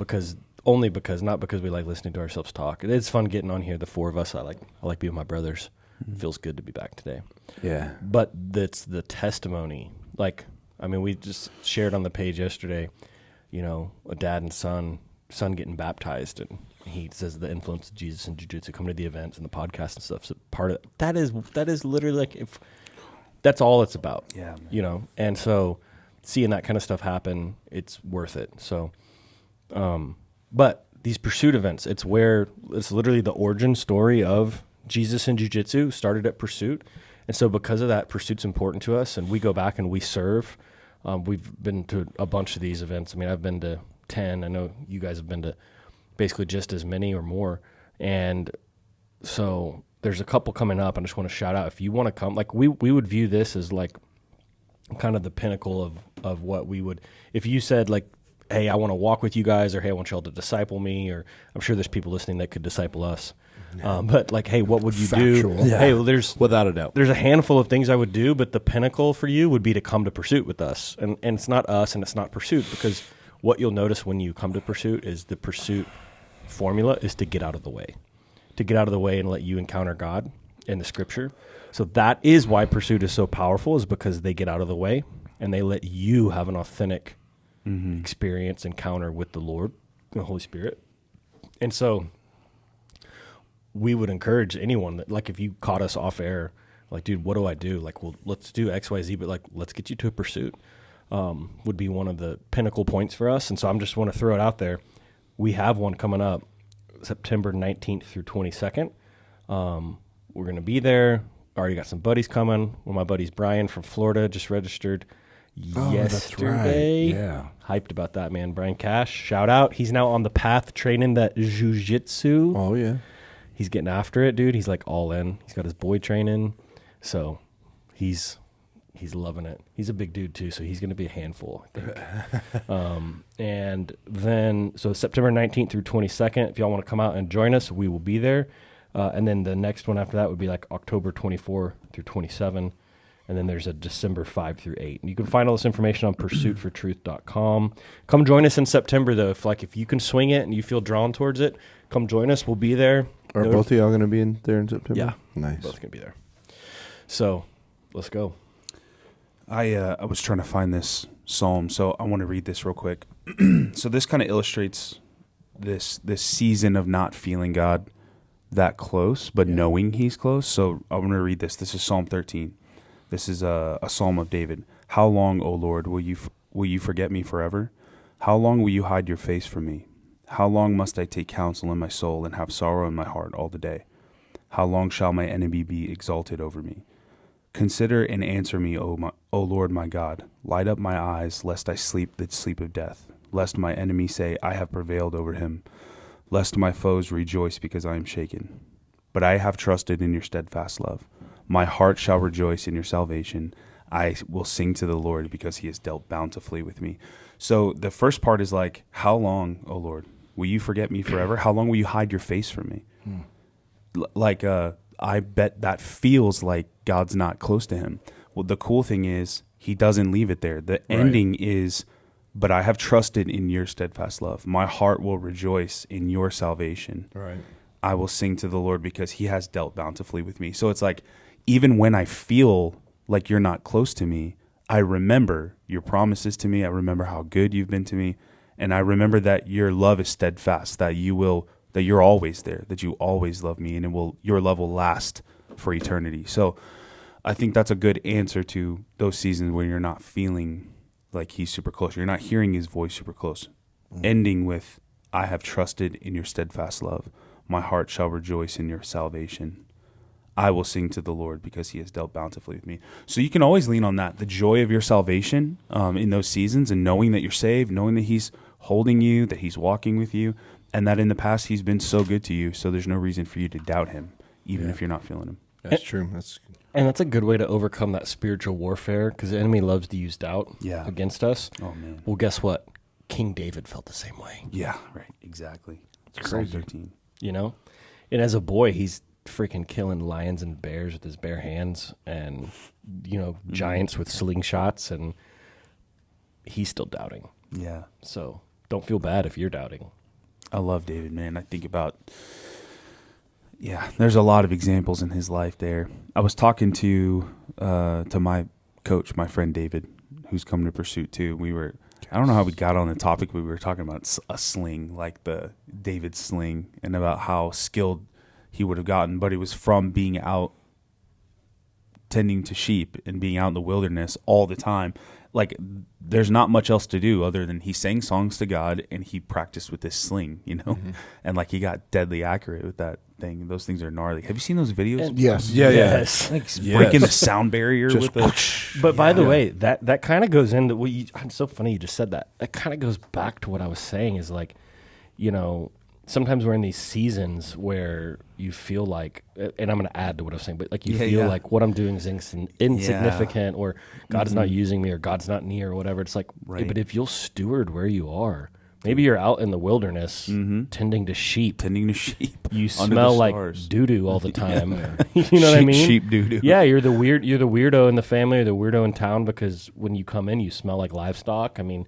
because we like listening to ourselves talk. It's fun getting on here, the four of us. I like being with my brothers. It feels good to be back today.
Yeah.
But it's the testimony. Like, I mean, we just shared on the page yesterday, a dad and son getting baptized, and he says the influence of Jesus and Jiu-Jitsu, come to the events and the podcast and stuff. So part of that is literally like, if that's all it's about.
Yeah,
and so seeing that kind of stuff happen, it's worth it. So, but these pursuit events, it's literally the origin story of Jesus and Jiu-Jitsu started at Pursuit. And so because of that, Pursuit's important to us, and we go back and we serve. We've been to a bunch of these events. I mean, I've been to 10. I know you guys have been to basically just as many or more. And so there's a couple coming up. I just want to shout out, if you want to come, like we would view this as like kind of the pinnacle of what we would, if you said like, hey, I want to walk with you guys, or hey, I want y'all to disciple me, or I'm sure there's people listening that could disciple us. But like, hey, what would you do?
Yeah.
Hey, well,
without a doubt.
There's a handful of things I would do, but the pinnacle for you would be to come to Pursuit with us. And it's not us and it's not Pursuit, because what you'll notice when you come to Pursuit is the Pursuit formula is to get out of the way. To get out of the way and let you encounter God in the Scripture. So that is why Pursuit is so powerful, is because they get out of the way and they let you have an authentic experience, encounter with the Lord, the Holy Spirit. And so we would encourage anyone that, like, if you caught us off air, like, dude, what do I do? Like, well, let's do X, Y, Z, but like, let's get you to a Pursuit, would be one of the pinnacle points for us. And so I'm just want to throw it out there. We have one coming up September 19th through 22nd. We're going to be there. Already got some buddies coming. One of my buddies, Brian from Florida, just registered yesterday.
That's right. Yeah.
Hyped about that, man. Brian Cash, shout out. He's now on the path training that Jiu-Jitsu.
Oh, yeah.
He's getting after it, dude. He's like all in. He's got his boy training. So he's loving it. He's a big dude too, so he's going to be a handful, I think. And then, so September 19th through 22nd, if y'all want to come out and join us, we will be there. And then the next one after that would be like October 24 through 27. And then there's a December 5 through 8. And you can find all this information on pursuitfortruth.com. Come join us in September, though. If you can swing it and you feel drawn towards it, come join us. We'll be there.
Are both of y'all going to be in there in September?
Yeah.
Nice.
Both going to be there. So let's go.
I was trying to find this psalm, so I want to read this real quick. So this kind of illustrates this season of not feeling God that close, but knowing He's close. So I want to read this. This is Psalm 13. This is a psalm of David. How long, O Lord, will you forget me forever? How long will you hide your face from me? How long must I take counsel in my soul and have sorrow in my heart all the day? How long shall my enemy be exalted over me? Consider and answer me, O Lord my God. Light up my eyes, lest I sleep the sleep of death, lest my enemy say, I have prevailed over him, lest my foes rejoice because I am shaken. But I have trusted in your steadfast love. My heart shall rejoice in your salvation. I will sing to the Lord because He has dealt bountifully with me. So the first part is like, how long, O Lord, will you forget me forever? How long will you hide your face from me? I bet that feels like God's not close to him. Well, the cool thing is He doesn't leave it there. The ending is, but I have trusted in your steadfast love. My heart will rejoice in your salvation.
Right.
I will sing to the Lord because He has dealt bountifully with me. So it's like, even when I feel like you're not close to me, I remember your promises to me. I remember how good you've been to me. And I remember that your love is steadfast, that you're always there, that you always love me, and your love will last for eternity. So I think that's a good answer to those seasons when you're not feeling like He's super close. You're not hearing His voice super close. Ending with, I have trusted in your steadfast love. My heart shall rejoice in your salvation. I will sing to the Lord because He has dealt bountifully with me. So you can always lean on that, the joy of your salvation in those seasons, and knowing that you're saved, knowing that He's holding you, that He's walking with you. and that in the past he's been so good to you. So there's no reason for you to doubt him, even if you're not feeling him.
That's true.
And that's a good way to overcome that spiritual warfare, because the enemy loves to use doubt against us.
Oh man.
Well, guess what? King David felt the same way.
Yeah. Right. Exactly.
It's
Psalm
crazy.
13.
You know, and as a boy, he's freaking killing lions and bears with his bare hands, and giants with slingshots, and he's still doubting.
Yeah.
So don't feel bad if you're doubting.
I love David, man. I think about, there's a lot of examples in his life there. I was talking to my coach, my friend David, who's come to Pursuit too. I don't know how we got on the topic, but we were talking about a sling, like the David sling, and about how skilled he would have gotten, but it was from being out tending to sheep and being out in the wilderness all the time. Like, there's not much else to do other than he sang songs to God and he practiced with this sling, and like he got deadly accurate with that thing. Those things are gnarly. Have you seen those videos?
Yes.
Yes.
Like breaking the sound barrier
Just
with the.
But by the way, that kind of goes into what it's so funny you just said that. That kind of goes back to what I was saying is like, sometimes we're in these seasons where you feel like, and I'm going to add to what I was saying, but like you feel like what I'm doing is insignificant, or God's not using me, or God's not near, or whatever. It's like, but if you'll steward where you are, maybe you're out in the wilderness tending to sheep. You smell like doo-doo all the time. You know what I mean?
Sheep doo-doo.
Yeah, you're the weirdo in the family, or the weirdo in town, because when you come in, you smell like livestock. I mean,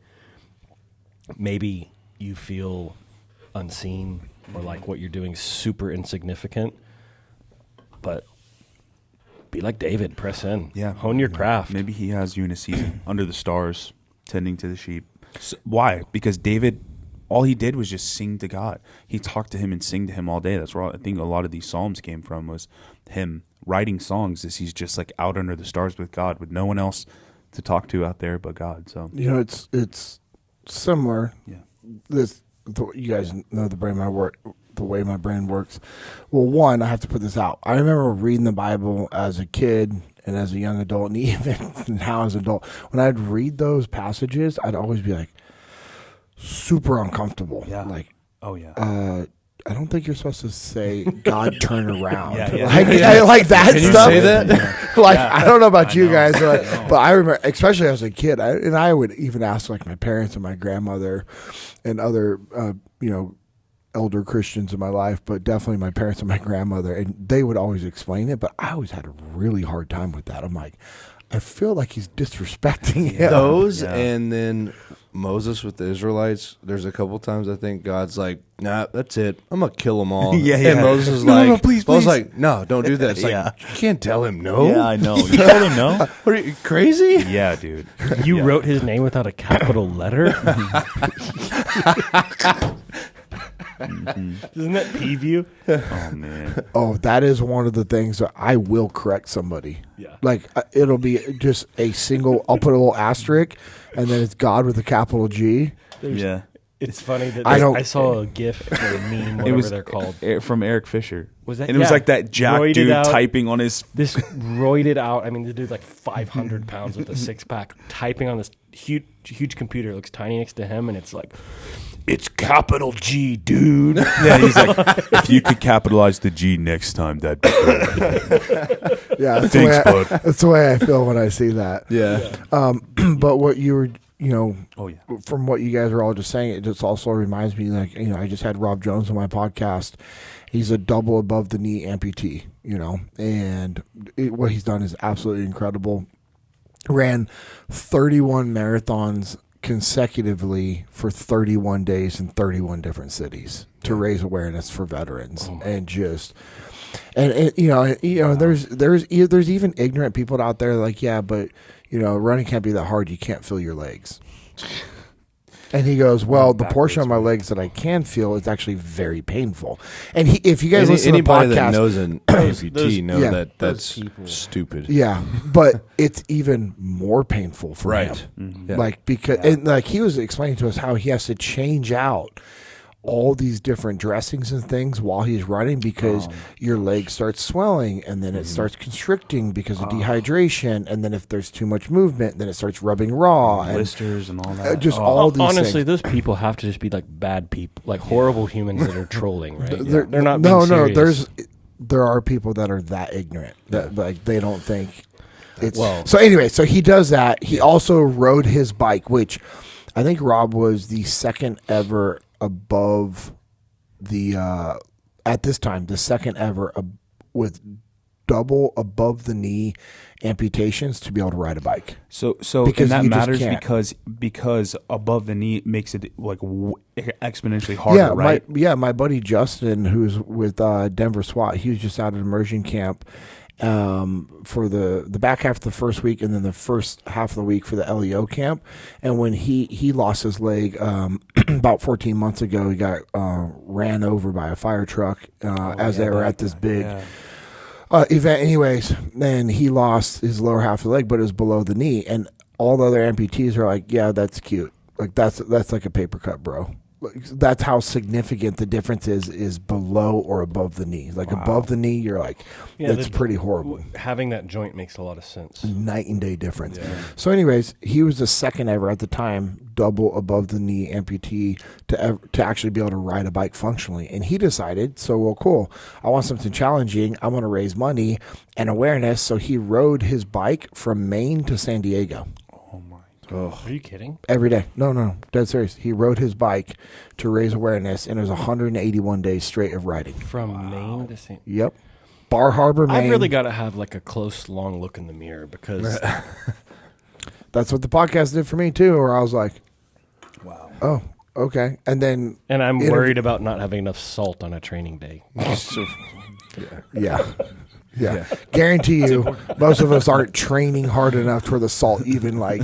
maybe you feel unseen, or like what you're doing is super insignificant, but be like David, press in, hone your craft.
Maybe he has you in a season under the stars tending to the sheep. So, why? Because David, all he did was just sing to God. He talked to him and sing to him all day. That's where I think a lot of these psalms came from, was him writing songs as he's just like out under the stars with God, with no one else to talk to out there but God. So
it's similar. You guys know the way my brain works. Well, one, I have to put this out. I remember reading the Bible as a kid and as a young adult, and even now as an adult. When I'd read those passages, I'd always be like super uncomfortable.
Yeah.
Like,
oh yeah.
I don't think you're supposed to say God turn around.
I
like that
Can
stuff.
you say that?
I don't know about you guys, but I remember, especially as a kid, I would even ask like my parents and my grandmother and other, elder Christians in my life, but definitely my parents and my grandmother, and they would always explain it, but I always had a really hard time with that. I'm like, I feel like he's disrespecting him.
Those, and then Moses with the Israelites, there's a couple times I think God's like, nah, that's it. I'm going to kill them all. And Moses is
No, please.
Moses like, no, don't do that. It's like, you can't tell him no.
Yeah, I know. You told him no?
What are you, crazy?
Yeah, dude.
You wrote his name without a capital letter? Doesn't that peeve you?
Oh man.
Oh, that is one of the things that I will correct somebody.
Yeah.
Like it'll be just a single, I'll put a little asterisk, and then it's God with a capital G.
Yeah.
It's funny that
I
saw a GIF or a meme, whatever they're called.
From Eric Fisher.
Was that?
And it was like that jack
Roided
dude
out.
typing on his.
This roided out. I mean, the dude's like 500 pounds with a six pack, typing on this huge computer. It looks tiny next to him, and it's like, it's capital G, dude.
Yeah, he's like, if you could capitalize the G next time, that'd be good.
Yeah, that's
Thanks, bud.
That's the way I feel when I see that.
Yeah.
But what you were,
Oh yeah.
from what you guys are all just saying, it just also reminds me, like, I just had Rob Jones on my podcast. He's a double above the knee amputee, and what he's done is absolutely incredible. Ran 31 marathons consecutively for 31 days in 31 different cities to raise awareness for veterans, and just there's even ignorant people out there like, yeah, but running can't be that hard, you can't feel your legs. And he goes, well, the portion of my legs that I can feel is actually very painful. And if you guys listen to the podcast,
that knows an amputee know
yeah,
that that's stupid.
yeah, but it's even more painful for him.
Mm-hmm.
Like, because and like he was explaining to us how he has to change out all these different dressings and things while he's running because your leg starts swelling and then it starts constricting because of dehydration, and then if there's too much movement, then it starts rubbing raw and
blisters and all that.
just all these
Honestly,
things.
those people have to just be like bad people, like horrible humans that are trolling, right?
They're
not being serious.
There are people that are that ignorant that like they don't think it's
Well-
so anyway, so he does that. He also rode his bike, which I think Rob was the second ever above the at this time, the second ever with double above the knee amputations to be able to ride a bike.
So
Because
and that
you just
matters
can't.
because above the knee makes it like exponentially harder, right?
My buddy Justin, who's with Denver SWAT, he was just out at immersion camp for the back half of the first week and then the first half of the week for the LEO camp. And when he lost his leg about 14 months ago, he got ran over by a fire truck as they were at this big event. Anyways, then he lost his lower half of the leg, but it was below the knee. And all the other amputees are like, yeah, that's cute. Like that's like a paper cut, bro. Like, that's how significant the difference is below or above the knee. Like above the knee, you're like, it's pretty horrible.
Having that joint makes a lot of sense.
Night and day difference. Yeah. So anyways, he was the second ever at the time double above the knee amputee to actually be able to ride a bike functionally. And he decided, cool, I want something challenging. I want to raise money and awareness. So he rode his bike from Maine to San Diego.
Are you kidding?
Every day. No, dead serious. He rode his bike to raise awareness, and it was 181 days straight of riding.
From Maine to St.
Yep. Bar Harbor, Maine.
I've really got to have like a close, long look in the mirror because
that's what the podcast did for me too, where I was like, wow. Oh, okay. And
I'm worried about not having enough salt on a training day.
Yeah. Guarantee you, most of us aren't training hard enough to where the salt even like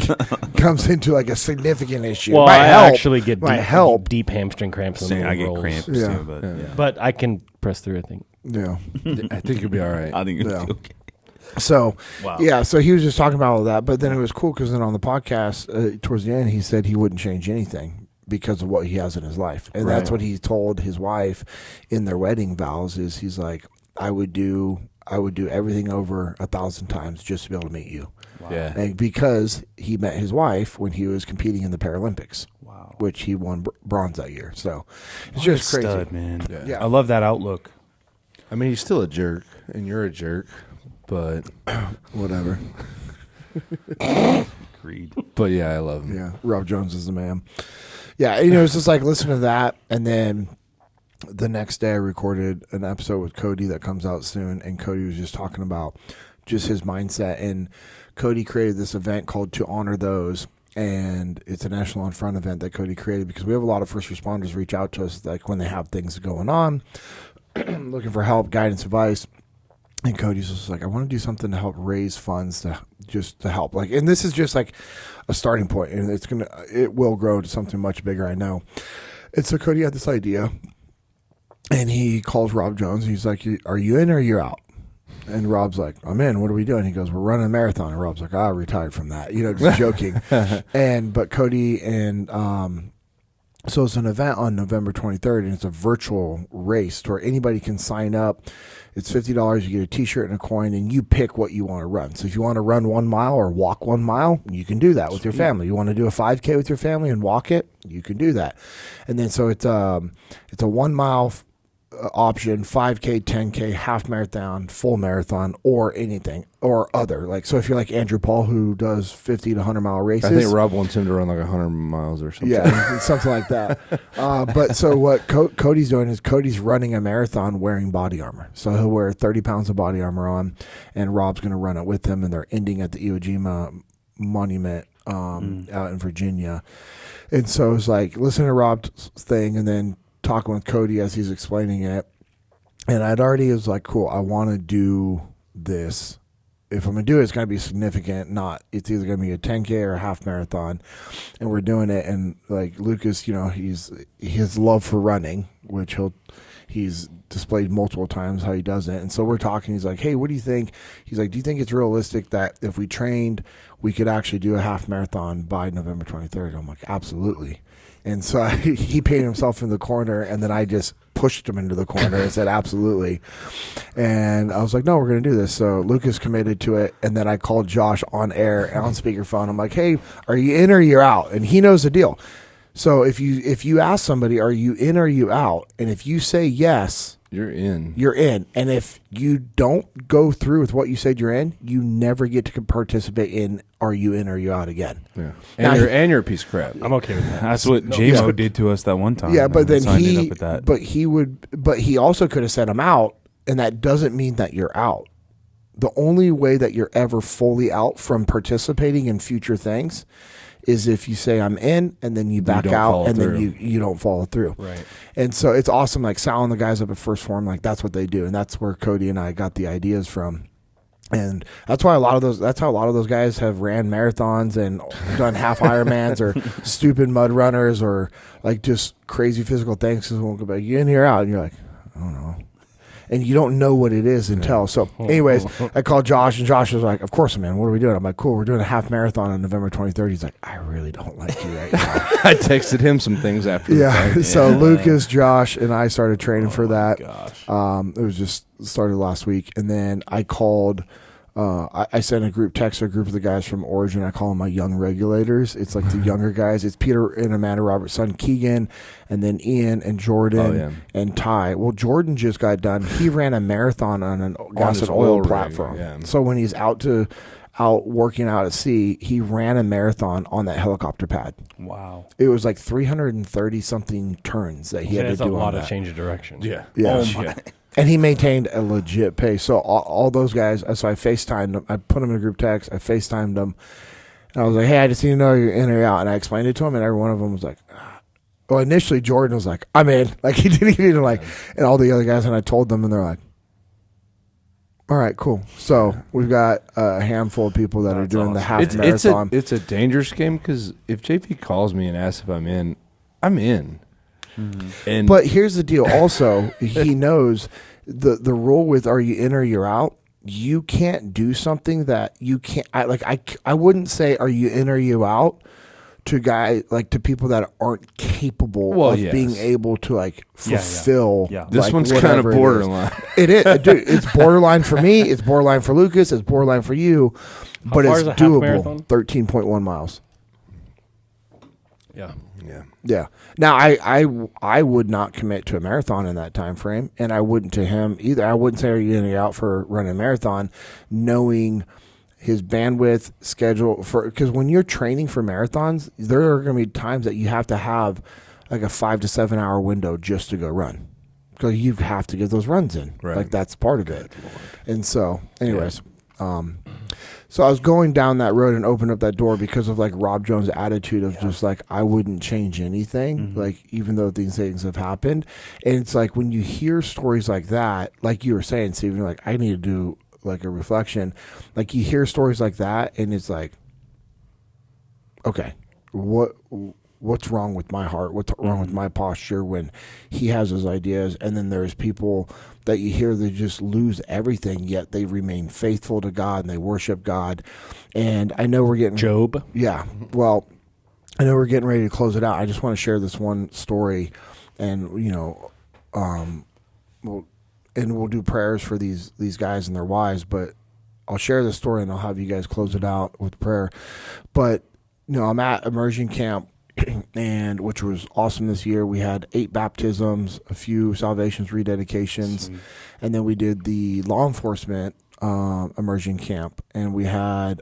comes into like a significant issue.
Well, I actually get deep hamstring cramps in the middle
I
of
get
rolls.
cramps
Yeah.
too,
But I can press through, I think.
Yeah.
I think you'll be all right.
I think it's
Yeah.
okay.
So,
Wow.
yeah, so he was just talking about all that. But then it was cool because then on the podcast, towards the end, he said he wouldn't change anything because of what he has in his life. And that's what he told his wife in their wedding vows is he's like, I would do everything over 1,000 times just to be able to meet you.
Wow.
Yeah.
And because he met his wife when he was competing in the Paralympics, which he won bronze that year. So it's just crazy.
Stud, man.
Yeah.
I love that outlook.
I mean, he's still a jerk, and you're a jerk, but
Whatever.
Agreed.
but yeah, I love him.
Yeah, Rob Jones is the man. Yeah, it's just like listen to that, and then the next day I recorded an episode with Cody that comes out soon, and Cody was just talking about just his mindset, and Cody created this event called To Honor Those, and it's a National On Front event that Cody created because we have a lot of first responders reach out to us like when they have things going on, looking for help, guidance, advice. And Cody's just like, I want to do something to help raise funds to help. Like, and this is just like a starting point, and it will grow to something much bigger, I know. And so Cody had this idea, and he calls Rob Jones, and he's like, are you in or are you out? And Rob's like, I'm in. What are we doing? He goes, we're running a marathon. And Rob's like, I retired from that. Just joking. But Cody and so it's an event on November 23rd, and it's a virtual race where anybody can sign up. It's $50. You get a T-shirt and a coin, and you pick what you want to run. So if you want to run 1 mile or walk 1 mile, you can do that with your family. You want to do a 5K with your family and walk it, you can do that. And then so it's a 1 mile option, 5K, 10K, half marathon, full marathon, or anything, or other. Like, so if you're like Andrew Paul, who does 50 to 100 mile races.
I think Rob wants him to run like 100 miles or something.
Yeah, something like that. But so what Cody's doing is Cody's running a marathon wearing body armor. So he'll wear 30 pounds of body armor on, and Rob's going to run it with him, and they're ending at the Iwo Jima Monument out in Virginia. And so it's like, listen to Rob's thing, and then talking with Cody as he's explaining it. And I'd already was like, cool, I want to do this. If I'm going to do it, it's going to be significant. It's either going to be a 10K or a half marathon. And we're doing it. And like Lucas, his love for running, which he's displayed multiple times how he does it. And so we're talking. He's like, hey, what do you think? He's like, do you think it's realistic that if we trained, we could actually do a half marathon by November 23rd? I'm like, absolutely. And so he painted himself in the corner, and then I just pushed him into the corner and said, absolutely. And I was like, no, we're going to do this. So Lucas committed to it, and then I called Josh on air on speakerphone. I'm like, hey, are you in or you're out? And he knows the deal. So if you ask somebody, are you in or you out? And if you say yes,
You're in.
you're in. And if you don't go through with what you said you're in, you never get to participate in are you in or you out again.
Yeah.
Now,
And you're a piece of crap.
I'm okay with that.
That's what J-Mo did to us that one time.
Yeah, but
and
then
signed up with that.
but he also could have said I'm out, and that doesn't mean that you're out. The only way that you're ever fully out from participating in future things is if you say I'm in, and then you back
don't
out,
follow
and
through.
then you don't follow through.
Right.
And so it's awesome. Like Sal and the guys up at First Form, like that's what they do, and that's where Cody and I got the ideas from. And that's why a lot of those guys have ran marathons and done half Ironmans or stupid mud runners or like just crazy physical things. Because we'll go back, you in here out, and you're like, I don't know. And you don't know what it is until. So, anyways, I called Josh, and Josh was like, "Of course, man. What are we doing?" I'm like, "Cool. We're doing a half marathon on November 23rd." He's like, "I really don't like you right now."
I texted him some things after. the
Yeah.
fight.
So Lucas, Josh, and I started training for that.
Gosh.
It was just started last week, and then I called. I sent a group text to a group of the guys from Origin. I call them my young regulators. It's like the younger guys. It's Peter and Amanda Roberts' son Keegan, and then Ian and Jordan and Ty. Well, Jordan just got done. He ran a marathon on an gas
his
and oil
oil rig,
platform.
yeah.
So when he's out working out at sea, he ran a marathon on that helicopter pad.
Wow.
It was like 330 something turns that he had to
That's
do
a
on
lot
that.
of change of direction.
Yeah.
Yeah.
Oh my.
And he maintained a legit pace. So all those guys, so I FaceTimed them. I put them in a group text. I FaceTimed them. And I was like, hey, I just need to know you're in or out. And I explained it to him, and every one of them was like, ah. Well, initially Jordan was like, I'm in. Like he didn't even like, and all the other guys, and I told them, and they're like, all right, cool. So we've got a handful of people that are doing the half marathon.
It's a dangerous game because if JP calls me and asks if I'm in, I'm in. Mm-hmm. And
But here's the deal. Also, he knows the rule with are you in or you're out. You can't do something that you can't. I wouldn't say are you in or you out to to people that aren't capable of being able to like fulfill.
Yeah.
this
like,
one's kind of
whatever it is.
borderline.
It is, dude. It's borderline for me. It's borderline for Lucas. It's borderline for you. But
far
it's
is a half
doable.
marathon?
13.1 miles.
Yeah.
Yeah.
Yeah. Now I would not commit to a marathon in that time frame, and I wouldn't to him either. I wouldn't say are you going to out for running a marathon, knowing his bandwidth schedule because when you're training for marathons, there are going to be times that you have to have like a 5 to 7 hour window just to go run because you have to get those runs in.
Right.
Like that's part of it. And so, anyways, so I was going down that road and opened up that door because of like Rob Jones' attitude of just like I wouldn't change anything, like even though these things have happened. And it's like when you hear stories like that, like you were saying, Stephen, like I need to do like a reflection. Like you hear stories like that, and it's like, okay, what's wrong with my heart? What's wrong with my posture when he has his ideas? And then there's people that you hear that just lose everything, yet they remain faithful to God and they worship God. And I know we're getting
Job.
Yeah. Well, I know we're getting ready to close it out. I just want to share this one story, and we'll do prayers for these guys and their wives. But I'll share this story and I'll have you guys close it out with prayer. But I'm at immersion camp. And which was awesome this year. We had 8 baptisms, a few salvations, rededications, and then we did the law enforcement immersion camp, and we had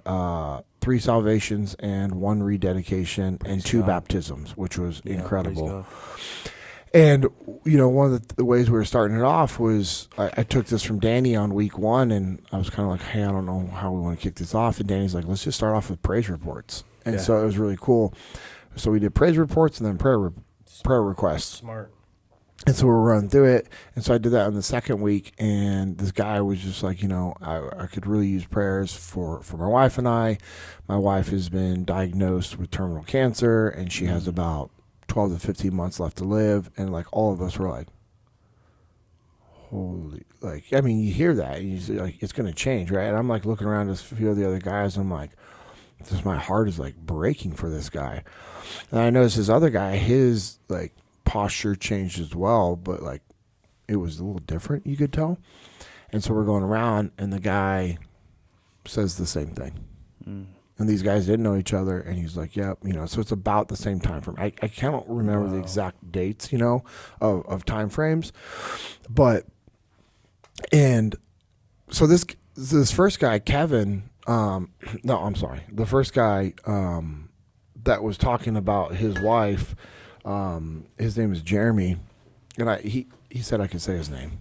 3 salvations and 1 rededication and 2 baptisms, which was incredible. And one of the ways we were starting it off was I took this from Danny on week 1, and I was kind of like, hey, I don't know how we want to kick this off. And Danny's like, let's just start off with praise reports. And so it was really cool. So we did praise reports and then prayer requests.
Smart.
And so we're running through it. And so I did that on the second week. And this guy was just like, I could really use prayers for my wife and I. My wife has been diagnosed with terminal cancer, and she has about 12 to 15 months left to live. And like all of us were like, holy, like, I mean, you hear that. And you say, like, it's going to change, right? And I'm like looking around at a few of the other guys. And I'm like, just my heart is like breaking for this guy. And I noticed this other guy, his like posture changed as well, but like it was a little different, you could tell. And so we're going around, and the guy says the same thing. And these guys didn't know each other, and he's like, yep, so it's about the same time frame. I can't remember the exact dates, of time frames. But, and so this first guy, Kevin, no, I'm sorry. The first guy that was talking about his wife, his name is Jeremy, and he said I could say his name.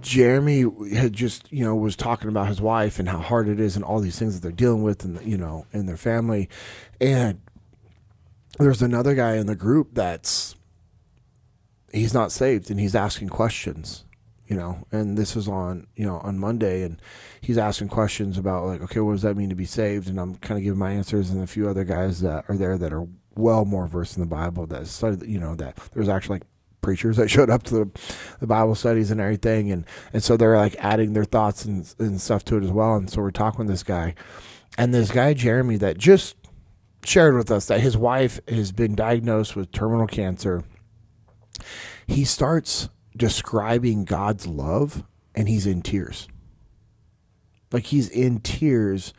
Jeremy had just, was talking about his wife and how hard it is and all these things that they're dealing with and, in their family. And there's another guy in the group he's not saved and he's asking questions, and this is on Monday, and he's asking questions about like, okay, what does that mean to be saved? And I'm kind of giving my answers, and a few other guys that are there that are well more versed in the Bible that studied, that there's actually like preachers that showed up to the Bible studies and everything, and so they're like adding their thoughts and stuff to it as well. And so we're talking with this guy, and this guy Jeremy that just shared with us that his wife has been diagnosed with terminal cancer. He starts describing God's love, and he's in tears. Like he's in tears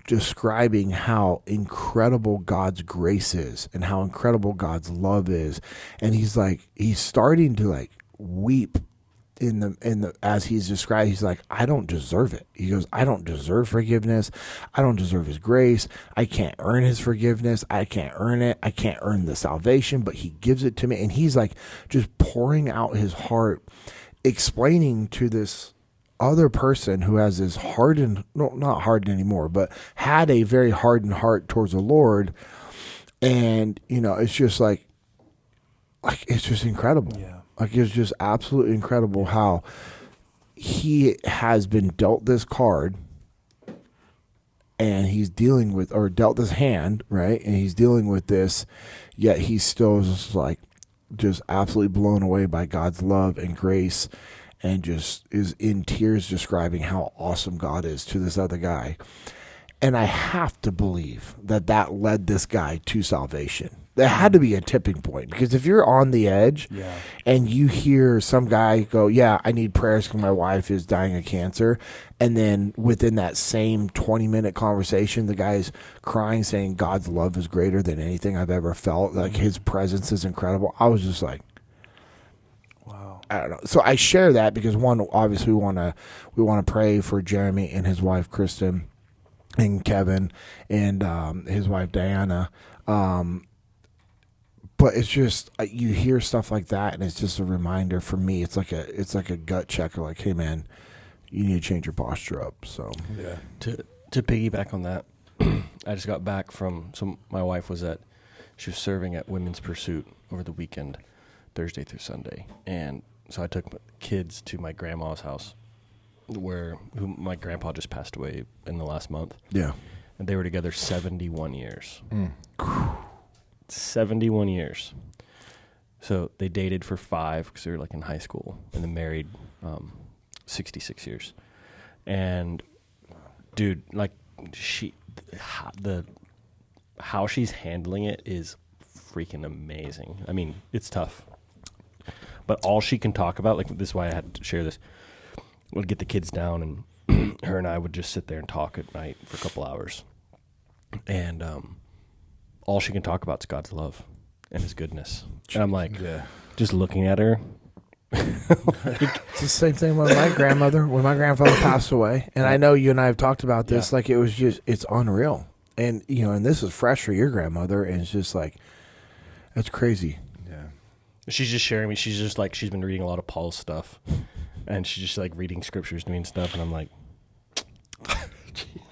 describing how incredible God's grace is and how incredible God's love is. And he's starting to like weep in the as he's described. He's like, I don't deserve it. He goes, I don't deserve forgiveness. I don't deserve his grace. I can't earn his forgiveness. I can't earn it. I can't earn the salvation, but he gives it to me. And he's like just pouring out his heart, explaining to this other person who has this hardened, no, not hardened anymore, but had a very hardened heart towards the Lord. And, it's just like it's just incredible. Yeah. Like it's just absolutely incredible how he has been dealt this card and he's dealing with, or dealt this hand, right? And he's dealing with this, yet he's still just absolutely blown away by God's love and grace, and just is in tears describing how awesome God is to this other guy. And I have to believe that led this guy to salvation. There had to be a tipping point, because if you're on the edge and you hear some guy go, yeah, I need prayers because my wife is dying of cancer, and then within that same 20-minute conversation, the guy's crying, saying God's love is greater than anything I've ever felt. Like his presence is incredible. I was just like, I don't know. So I share that because one, obviously we want to pray for Jeremy and his wife Kristen and Kevin and his wife Diana. But it's just you hear stuff like that, and it's just a reminder for me. It's like a gut check, like, hey man, you need to change your posture up. So
yeah. To piggyback on that, I just got back from my wife she was serving at Women's Pursuit over the weekend, Thursday through Sunday, and so I took kids to my grandma's house, who my grandpa just passed away in the last month.
Yeah.
And they were together 71 years. 71 years. So they dated for 5 because they were like in high school, and then married 66 years. And dude, like how she's handling it is freaking amazing. I mean, it's tough. But all she can talk about, like this is why I had to share this, would get the kids down, and her and I would just sit there and talk at night for a couple hours. And all she can talk about is God's love and his goodness. And I'm like, just looking at her.
It's the same thing with my grandmother. When my grandfather passed away, and I know you and I have talked about this, like it was just, it's unreal. And, and this is fresh for your grandmother, and it's just like, that's crazy.
She's just sharing me. She's just like, she's been reading a lot of Paul's stuff, and she's just like reading scriptures to me and stuff. And I'm like,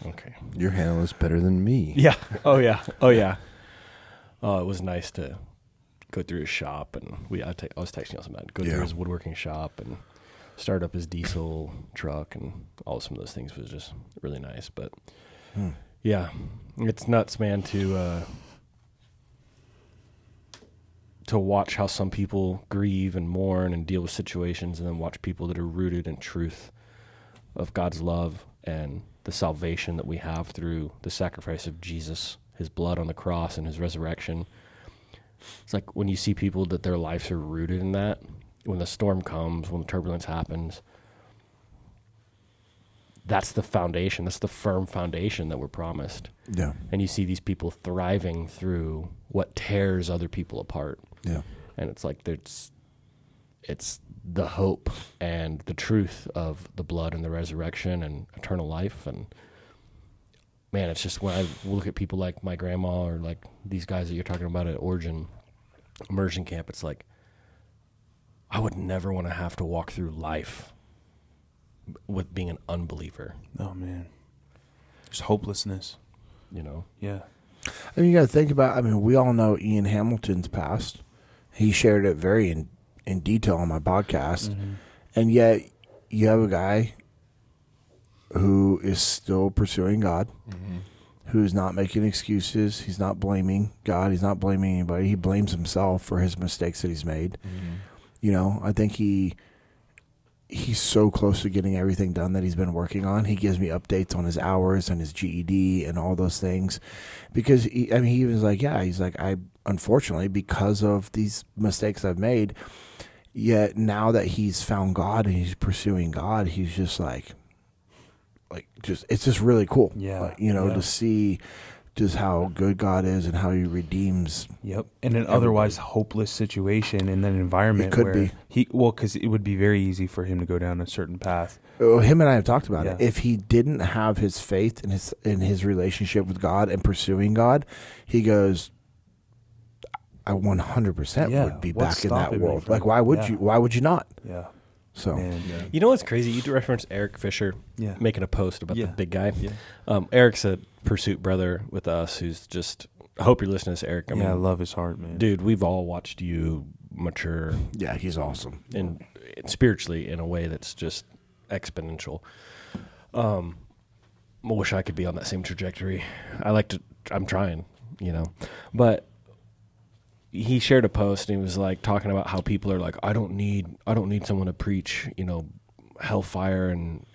okay,
your handle is better than me.
Yeah. Oh yeah. Oh yeah. Oh, it was nice to go through his shop, and I was texting you about go through his woodworking shop and start up his diesel truck, and all some of those things was just really nice. But yeah, it's nuts, man, to watch how some people grieve and mourn and deal with situations, and then watch people that are rooted in truth of God's love and the salvation that we have through the sacrifice of Jesus, his blood on the cross and his resurrection. It's like when you see people that their lives are rooted in that, when the storm comes, when the turbulence happens, that's the foundation. That's the firm foundation that we're promised.
Yeah.
And you see these people thriving through what tears other people apart.
Yeah.
And it's like it's the hope and the truth of the blood and the resurrection and eternal life. And man, it's just when I look at people like my grandma or like these guys that you're talking about at Origin Immersion Camp, it's like I would never want to have to walk through life with being an unbeliever.
Oh man, just hopelessness.
You know?
Yeah.
I mean, you got to think about. I mean, we all know Ian Hamilton's past. He shared it very in detail on my podcast, and yet you have a guy who is still pursuing God, who's not making excuses. He's not blaming God. He's not blaming anybody. He blames himself for his mistakes that he's made. You know, I think he's so close to getting everything done that he's been working on. He gives me updates on his hours and his GED and all those things, because he was like, I unfortunately, because of these mistakes I've made, yet now that he's found God and he's pursuing God, he's just it's just really cool.
Yeah.
To see just how good God is and how he redeems.
Yep. In an otherwise hopeless situation in that environment,
It could
where
be.
because it would be very easy for him to go down a certain path.
Him and I have talked about
Yeah.
it. If he didn't have his faith in his relationship with God and pursuing God, he goes, I 100% would be
What's
back in that
stopping me
world.
from-
Like, why would
yeah.
you? Why would you not?
Yeah.
So,
Man.
You know what's crazy? You referenced Eric Fisher
Yeah.
making a post about
Yeah.
the big guy.
Yeah.
Eric's a pursuit brother with us who's just, I hope you're listening to this, Eric.
I love his heart, man.
Dude, we've all watched you mature
yeah, he's awesome.
in spiritually in a way that's just exponential. I wish I could be on that same trajectory. I'm trying, but he shared a post and he was like talking about how people are like, I don't need someone to preach, hellfire and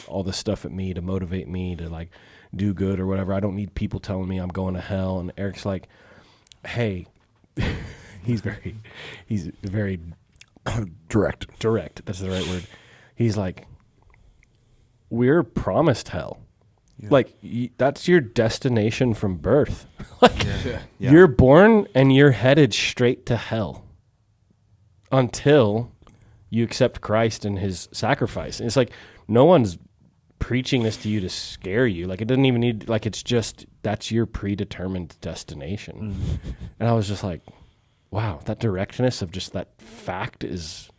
all this stuff at me to motivate me to like do good or whatever. I don't need people telling me I'm going to hell. And Eric's like, hey, he's very
Direct.
That's the right word. He's like, we're promised hell. Yeah. Like, that's your destination from birth. Like, you're born and you're headed straight to hell until you accept Christ and his sacrifice. And it's like, no one's preaching this to you to scare you. Like, it doesn't even need, like, it's just, that's your predetermined destination. And I was just like, wow, that directness of just that fact is...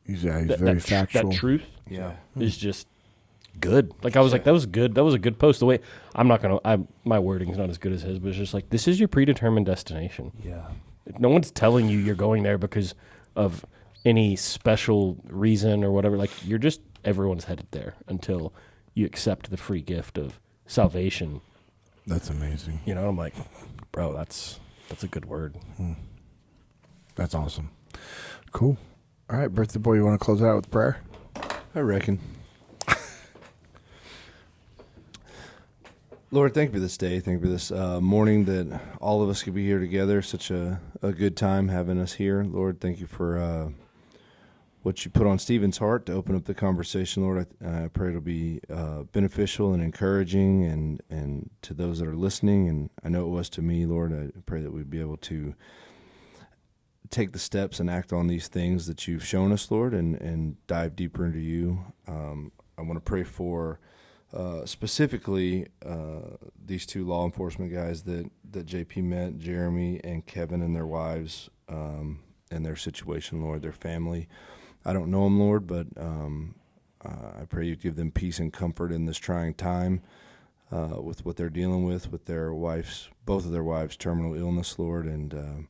He's very factual.
That truth is just good. Like, I was like, that was good. That was a good post. The way, my wording's not as good as his, but it's just like, this is your predetermined destination.
Yeah.
No one's telling you you're going there because of any special reason or whatever. Like, everyone's headed there until you accept the free gift of salvation.
That's amazing.
I'm like, bro, that's a good word.
That's awesome. Cool. All right, birthday boy, you want to close it out with prayer?
I reckon. Lord, thank you for this day. Thank you for this morning that all of us could be here together. Such a good time having us here. Lord, thank you for what you put on Stephen's heart to open up the conversation. Lord, I pray it'll be beneficial and encouraging and to those that are listening. And I know it was to me, Lord. I pray that we'd be able to take the steps and act on these things that you've shown us, Lord, and dive deeper into you. I want to pray for specifically these two law enforcement guys that JP met, Jeremy and Kevin, and their wives, and their situation, Lord, their family. I don't know them, Lord, but I pray you give them peace and comfort in this trying time with what they're dealing with their wives, both of their wives' terminal illness, Lord. And,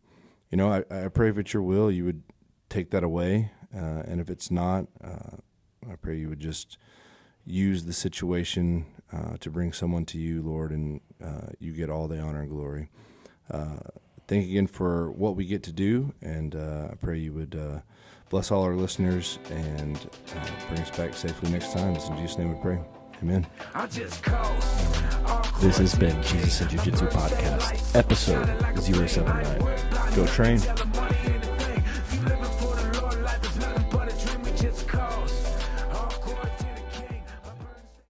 I pray if it's your will, you would take that away. And if it's not, I pray you would just use the situation to bring someone to you, Lord, and you get all the honor and glory. Thank you again for what we get to do, and I pray you would bless all our listeners and bring us back safely next time. It's in Jesus' name we pray. Amen.
This has been Jesus and Jiu-Jitsu Podcast, episode 079.
Go train.